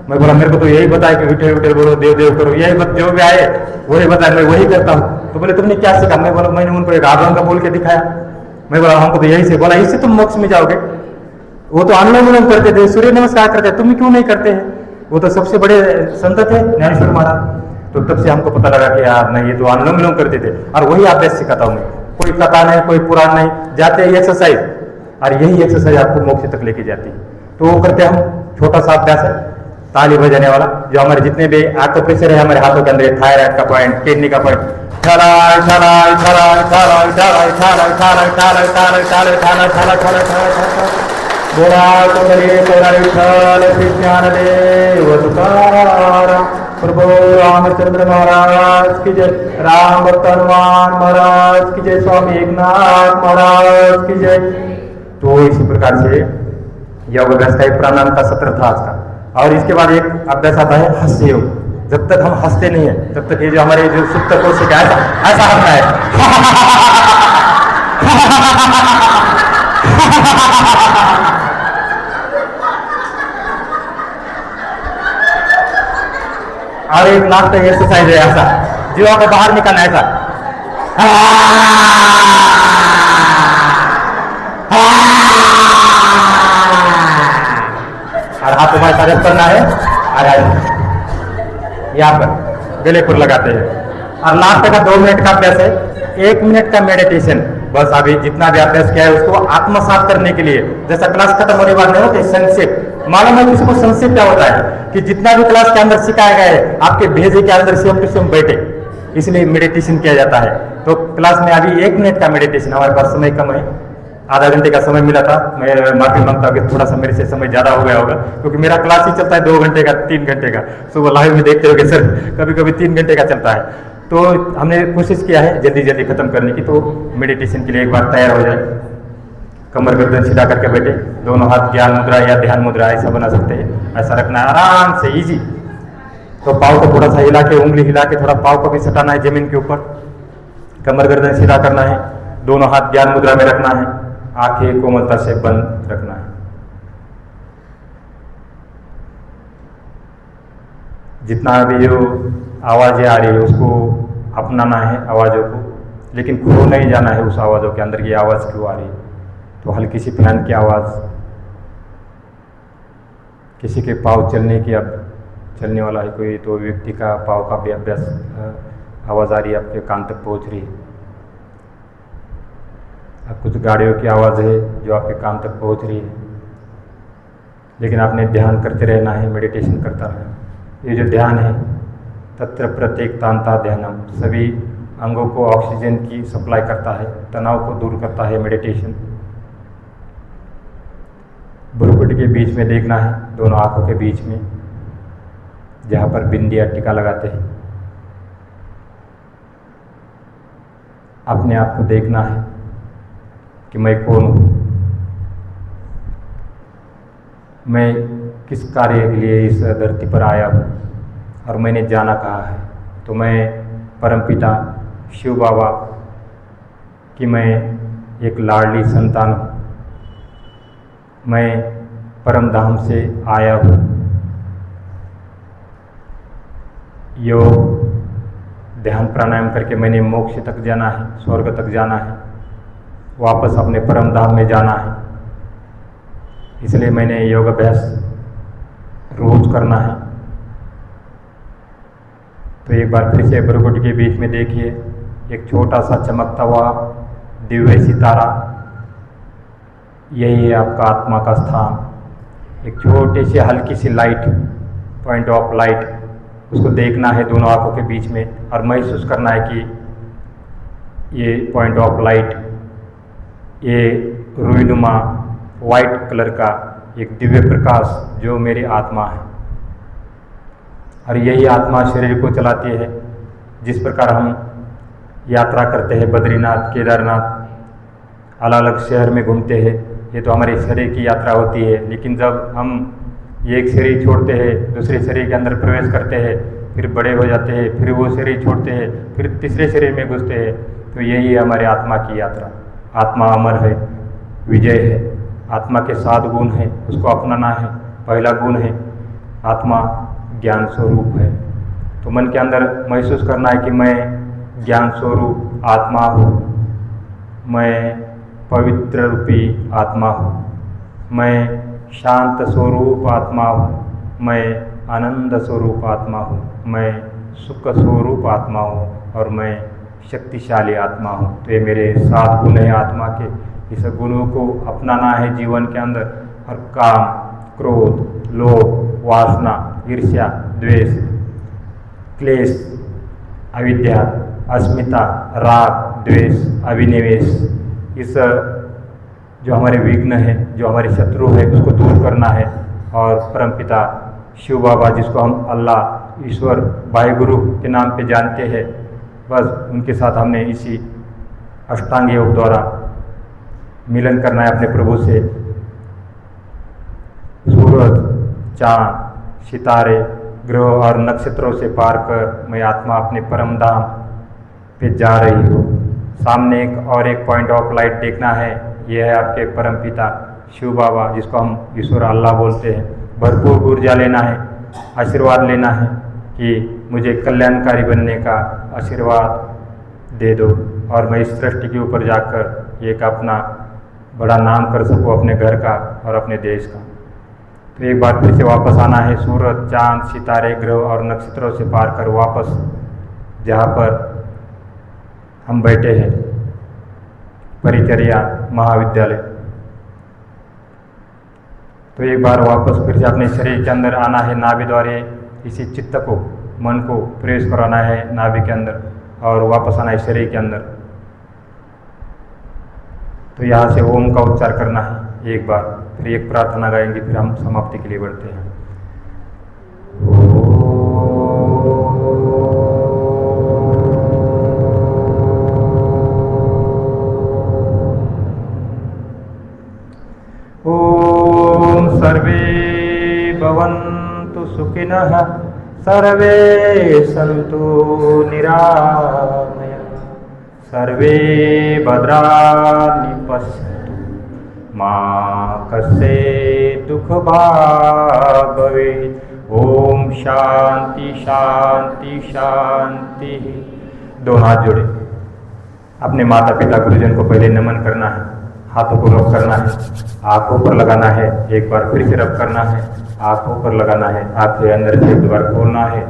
मैं बोला मेरे को तो यही बताया कि विठल विठल बोलो, देव देव करो, यही जो भी आए वही बताया, मैं वही करता हूँ। तो बोले तुमने क्या सीखा? मैं बोला मैंने उनको एक आभरण का बोल के दिखाया। मैं बोला हमको तो यही से, बोला इससे तुम मोक्ष में जाओगे। वो तो अनुलोम विलोम करते थे, सूर्य नमस्कार करते थे, तुम क्यों नहीं करते हैं? वो तो सबसे बड़े संत थे ज्ञानेश्वर महाराज। तो तब से हमको पता लगा कि यार नहीं, ये तो अनुलोम विलोम करते थे, और वही अभ्यास सिखाता हूँ मैं। कोई कथा नहीं, कोई पुराण नहीं, जाते ही एक्सरसाइज, और यही एक्सरसाइज आपको मोक्ष तक लेके जाती है। तो वो करते हम, छोटा सा अभ्यास है, ताली बजाने वाला, जो हमारे जितने भी आर्ट प्रेशर है हमारे हाथों के अंदर, थायराइड का पॉइंट, किडनी का पॉइंट, ठराई ठराई ठराई ठराई ठराई ठराई ठराई ठराई ठराई ठराई ठराई ठराई ठराई ठराई बोला कुंडली विठ्ठल श्री ज्ञानदेव तुकाराम प्रभु रामचंद्र महाराज की जय, राम भक्त हनुमान महाराज की जय, स्वामी एकनाथ महाराज की जय। तो इसी प्रकार से योग अभ्यास का एक प्राणायाम का सत्र था आज का। और इसके बाद एक अभ्यास आता है हास्य योग। जब तक हम हंसते नहीं है, तब तक ये जो हमारे जो सुप्त कोशिक है ऐसा हंसना है। और एक नाक एक्सरसाइज है ऐसा, जीवा को बाहर निकालना है ऐसा, और हाथ हमारे साथ करना है, और यहाँ पर गले पर लगाते हैं। और लास्ट का 2 मिनट का अभ्यास है, 1 मिनट का मेडिटेशन। बस अभी जितना भी अभ्यास किया है उसको आत्मसात करने के लिए, जैसा क्लास खत्म होने बाद नहीं होते संक्षेप, मालूम है किसी को संक्षेप क्या होता है? कि जितना भी क्लास के अंदर सिखाया गया है आपके भेजे के अंदर सेम टू सेम बैठे, इसलिए मेडिटेशन किया जाता है। तो क्लास में अभी 1 मिनट का मेडिटेशन, हमारे पास समय कम है, आधा घंटे का समय मिला था। मैं माफी मांगता हूँ कि थोड़ा सा मेरे से समय ज्यादा हो गया होगा, क्योंकि मेरा क्लास ही चलता है 2 घंटे का, 3 घंटे का। सुबह लाइव में देखते हो कि सर कभी कभी 3 घंटे का चलता है। तो हमने कोशिश किया है जल्दी जल्दी खत्म करने की। तो मेडिटेशन के लिए एक बार तैयार हो जाए, कमर गर्दन सीधा करके बैठे, दोनों हाथ ज्ञान मुद्रा या ध्यान मुद्रा ऐसा बना सकते हैं, ऐसा रखना है आराम से, इजी। तो पाँव को थोड़ा सा हिला के, उंगली हिला के थोड़ा पाँव को भी सटाना है जमीन के ऊपर, कमर गर्दन सीधा करना है, दोनों हाथ ज्ञान मुद्रा में रखना है, आंखें कोमलता से बंद रखना है। जितना भी जो आवाजें आ रही है उसको अपनाना है आवाज़ों को, लेकिन खो नहीं जाना है उस आवाज़ों के अंदर, ये आवाज़ क्यों आ रही है। तो हल्की सी फैन की आवाज़, किसी के पाँव चलने की, अब चलने वाला है कोई तो व्यक्ति का पाँव का भी अभ्यास, आवाज़ आ रही है आपके कान तक पहुँच रही है। अब कुछ गाड़ियों की आवाज़ है जो आपके कान तक पहुँच रही है, लेकिन आपने ध्यान करते रहना है, मेडिटेशन करता रहना। ये जो ध्यान है, तत्र प्रत्येक तांता ध्यानम, सभी अंगों को ऑक्सीजन की सप्लाई करता है, तनाव को दूर करता है मेडिटेशन। भ्रुकुट के बीच में देखना है, दोनों आंखों के बीच में, जहाँ पर बिंदी या टीका लगाते हैं, अपने आप को देखना है। कि मैं कौन हूँ, मैं किस कार्य के लिए इस धरती पर आया हूँ और मैंने जाना कहाँ है। तो मैं परमपिता शिव बाबा की मैं एक लाडली संतान हूँ। मैं परम धाम से आया हूँ। योग ध्यान प्राणायाम करके मैंने मोक्ष तक जाना है, स्वर्ग तक जाना है, वापस अपने परम धाम में जाना है। इसलिए मैंने योग अभ्यास रोज करना है। तो एक बार फिर से भ्रकुटी के बीच में देखिए एक छोटा सा चमकता हुआ दिव्य सितारा, यही है आपका आत्मा का स्थान। एक छोटी सी हल्की सी लाइट, पॉइंट ऑफ लाइट, उसको देखना है दोनों आंखों के बीच में और महसूस करना है कि ये पॉइंट ऑफ लाइट, ये रुईनुमा वाइट कलर का एक दिव्य प्रकाश जो मेरी आत्मा है। और यही आत्मा शरीर को चलाती है। जिस प्रकार हम यात्रा करते हैं, बद्रीनाथ, केदारनाथ, अलग अलग शहर में घूमते हैं, ये तो हमारे शरीर की यात्रा होती है। लेकिन जब हम एक शरीर छोड़ते हैं, दूसरे शरीर के अंदर प्रवेश करते हैं, फिर बड़े हो जाते हैं, फिर वो शरीर छोड़ते हैं, फिर तीसरे शरीर में घुसते हैं, तो यही है हमारे आत्मा की यात्रा। आत्मा अमर है, विजय है। आत्मा के 7 गुण हैं, उसको अपनाना है। पहला गुण है आत्मा ज्ञान स्वरूप है। तो मन के अंदर महसूस करना है कि मैं ज्ञान स्वरूप आत्मा हूँ, मैं पवित्र रूपी आत्मा हूँ, मैं शांत स्वरूप आत्मा हूँ, मैं आनंद स्वरूप आत्मा हूँ, मैं सुख स्वरूप आत्मा हूँ और मैं शक्तिशाली आत्मा हूँ। तो ये मेरे 7 गुण हैं आत्मा के। इस गुणों को अपनाना है जीवन के अंदर। और काम, क्रोध, लोभ, वासना, ईर्ष्या, द्वेष, क्लेश, अविद्या, अस्मिता, राग, द्वेष, अभिनिवेश, इस जो हमारे विघ्न है, जो हमारे शत्रु है, उसको दूर करना है। और परमपिता शिव बाबा, जिसको हम अल्लाह, ईश्वर, वाहिगुरु के नाम पे जानते हैं, बस उनके साथ हमने इसी अष्टांग योग द्वारा मिलन करना है अपने प्रभु से। सूरज, चाँद, सितारे, ग्रह और नक्षत्रों से पार कर मैं आत्मा अपने परम धाम पे जा रही हूँ। सामने एक पॉइंट ऑफ लाइट देखना है। यह है आपके परमपिता शिव बाबा, जिसको हम ईश्वर अल्लाह बोलते हैं। भरपूर ऊर्जा लेना है, आशीर्वाद लेना है कि मुझे कल्याणकारी बनने का आशीर्वाद दे दो और मैं इस सृष्टि के ऊपर जाकर एक अपना बड़ा नाम कर सकूँ, अपने घर का और अपने देश का। तो एक बार फिर से वापस आना है। सूरज, चांद, सितारे, ग्रह और नक्षत्रों से पार कर वापस जहाँ पर हम बैठे हैं, परिचर्या महाविद्यालय। तो एक बार वापस फिर से अपने शरीर के अंदर आना है। नाभि द्वारे इसी चित्त को, मन को प्रवेश कराना है नाभि के अंदर और वापस आना है शरीर के अंदर। तो यहाँ से ओम का उच्चार करना है एक बार, फिर एक प्रार्थना गाएंगे, फिर हम समाप्ति के लिए बढ़ते हैं। ओम सर्वे भवन्तु सुखिनः, सर्वे सन्तु निरामया, सर्वे भद्राणि पश्यन्तु, मा कश्चित् दुःखभाग् भवेत्। ओम शांति शांति शांति। दोनों हाथ जोड़े, अपने माता पिता गुरुजन को पहले नमन करना है, हाथों को रब करना है, आंखों पर लगाना है, एक बार फिर से रब करना है, आंखों पर लगाना है, आंखें अंदर से 2 बार खोलना है,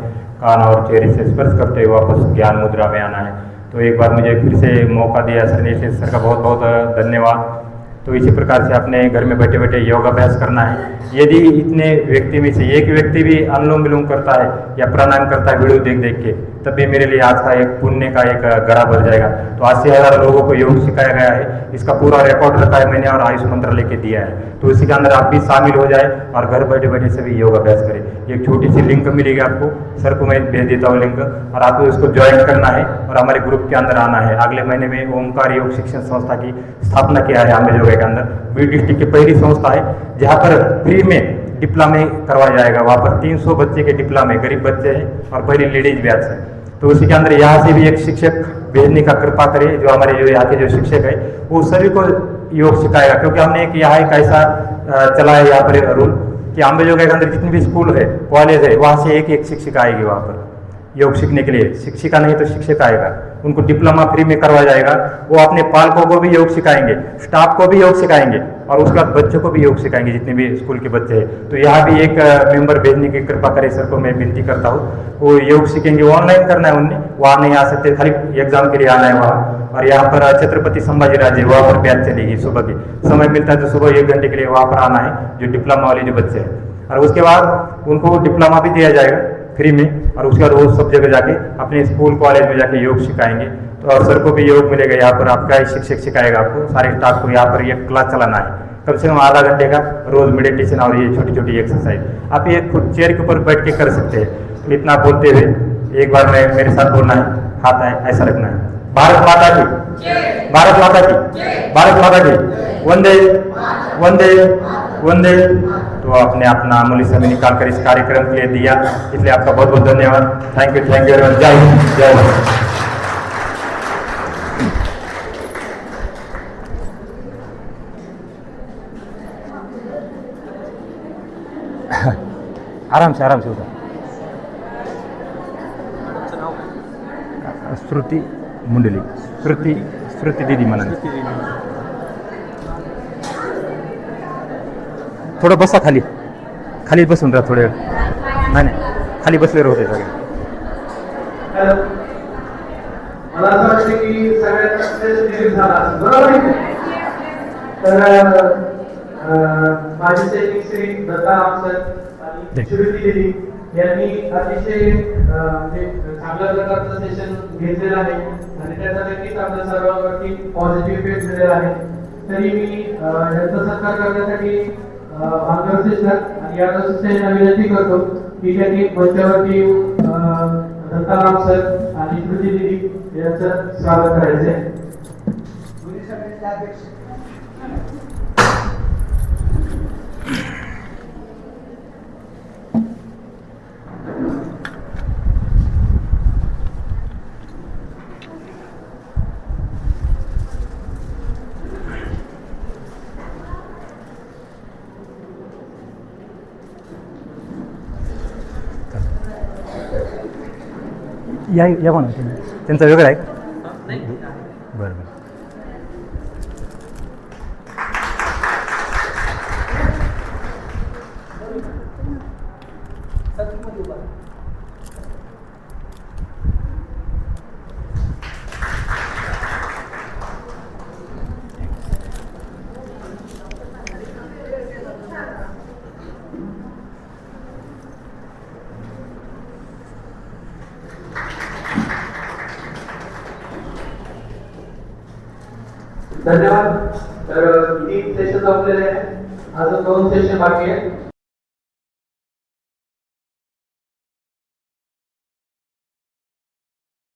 कान और चेहरे से स्पर्श करते हुए वापस ज्ञान मुद्रा में आना है। तो एक बार मुझे फिर से मौका दिया सर का बहुत बहुत धन्यवाद। तो इसी प्रकार से अपने घर में बैठे बैठे योगाभ्यास करना है। यदि इतने व्यक्ति में से एक व्यक्ति भी अनुलोम विलोम करता है या प्राणायाम करता है वीडियो देख देख के, तभी मेरे लिए आज का एक पुण्य का एक गड़ा भर जाएगा। तो 80,000 लोगों को योग सिखाया गया है, इसका पूरा रिकॉर्ड रखा है मैंने और आयुष मंत्रालय के दिया है। तो इसी के अंदर आप भी शामिल हो जाए और घर बैठे बैठे सभी योग अभ्यास करें। एक छोटी सी लिंक मिलेगी आपको, सर को मैं भेज देता हूँ लिंक, और आपको इसको ज्वाइन करना है और हमारे ग्रुप के अंदर आना है। अगले महीने में ओमकार योग शिक्षण संस्था की स्थापना किया है अम्बेजोगाई के अंदर। बीड डिस्ट्रिक्ट की पहली संस्था है जहाँ पर फ्री में डिप्लोमा करवाया जाएगा। वहाँ पर 300 बच्चे के डिप्लोमा, गरीब बच्चे हैं और पहली लेडीज बैच है। तो उसी के अंदर यहाँ से भी एक शिक्षक भेजने का कृपा करे, जो हमारे जो यहाँ के जो शिक्षक है वो सभी को योग सिखाएगा। क्योंकि हमने एक यहाँ एक ऐसा चला है यहाँ पर रूल कि अम्बेजोगाई के अंदर जितनी भी स्कूल है, कॉलेज है, वहाँ से एक एक शिक्षिका आएगी वहाँ पर योग सीखने के लिए। शिक्षिका नहीं तो शिक्षक आएगा, उनको डिप्लोमा फ्री में करवाया जाएगा। वो अपने पालकों को भी योग सिखाएंगे, स्टाफ को भी योग सिखाएंगे और उसके बाद बच्चों को भी योग सिखाएंगे, जितने भी स्कूल के बच्चे हैं। तो यहाँ भी एक मेंबर भेजने की कृपा करे सर को मैं विनती करता हूँ। वो योग सीखेंगे, ऑनलाइन करना है उन्हें, वहाँ नहीं आ सकते, खाली एग्जाम के लिए आना है वहाँ। और यहाँ पर छत्रपति संभाजी राजे वहाँ पर बैच चलेगी सुबह की, समय मिलता है तो सुबह 1 घंटे के लिए वहाँ पर आना है जो डिप्लोमा वाले जो बच्चे हैं। और उसके बाद उनको डिप्लोमा भी दिया जाएगा फ्री में, और उसके बाद वो सब जगह जाके अपने स्कूल कॉलेज में जाके योग सिखाएंगे। तो और सर को भी योग मिलेगा यहाँ पर, आपका ही शिक्षक सिखाएगा आपको, सारे स्टाफ को यहाँ पर ये क्लास चलाना है। कम से कम आधा घंटे का रोज मेडिटेशन और ये छोटी छोटी एक्सरसाइज आप ये खुद चेयर के ऊपर बैठ के कर सकते हैं। इतना बोलते हुए एक बार मैं मेरे साथ बोलना है, हाथ है ऐसा रखना है। भारत माता की, भारत माता की, भारत माता की, वंदे वंदे वंदे। तो आपने अपना अमूल्य समय निकाल कर इस कार्यक्रम के लिए दिया, इसलिए आपका बहुत बहुत धन्यवाद। Thank you very much. जय हिंद, जय हिंद। आराम से होता। श्रुति मुंडली, श्रुति दीदी म्हणा। थोडं बसा खाली बसून राहा थोडे वेळ। नाही खाली बसलेलं होते सगळे। मला असं वाटतं की सगळ्यात श्रेष्ठ झाला बरोबर आहे। तर माझे सैनिक श्री दत्ताराम सर आणि श्रुती देवी यांनी अतिशय चांगल्या प्रकारचं सेशन घेतलेलं आहे आणि त्याचा नक्कीच आपल्या सर्वांवरती पॉझिटिव्ह इफेक्ट झालेला आहे। तरी मी यांचा सत्कार करण्यासाठी मार्गदर्शक आणि या संस्थेला विनंती करतो की त्यांनी मंचावरती दत्ताराम सर आणि श्रुती देवी यांचं स्वागत करायचे। या म्हणा त्यांचा वेगळा आहे बरं। धन्यवाद। तर 3 सेशन संपलेले आहे, अजून 2 सेशन बाकी आहे।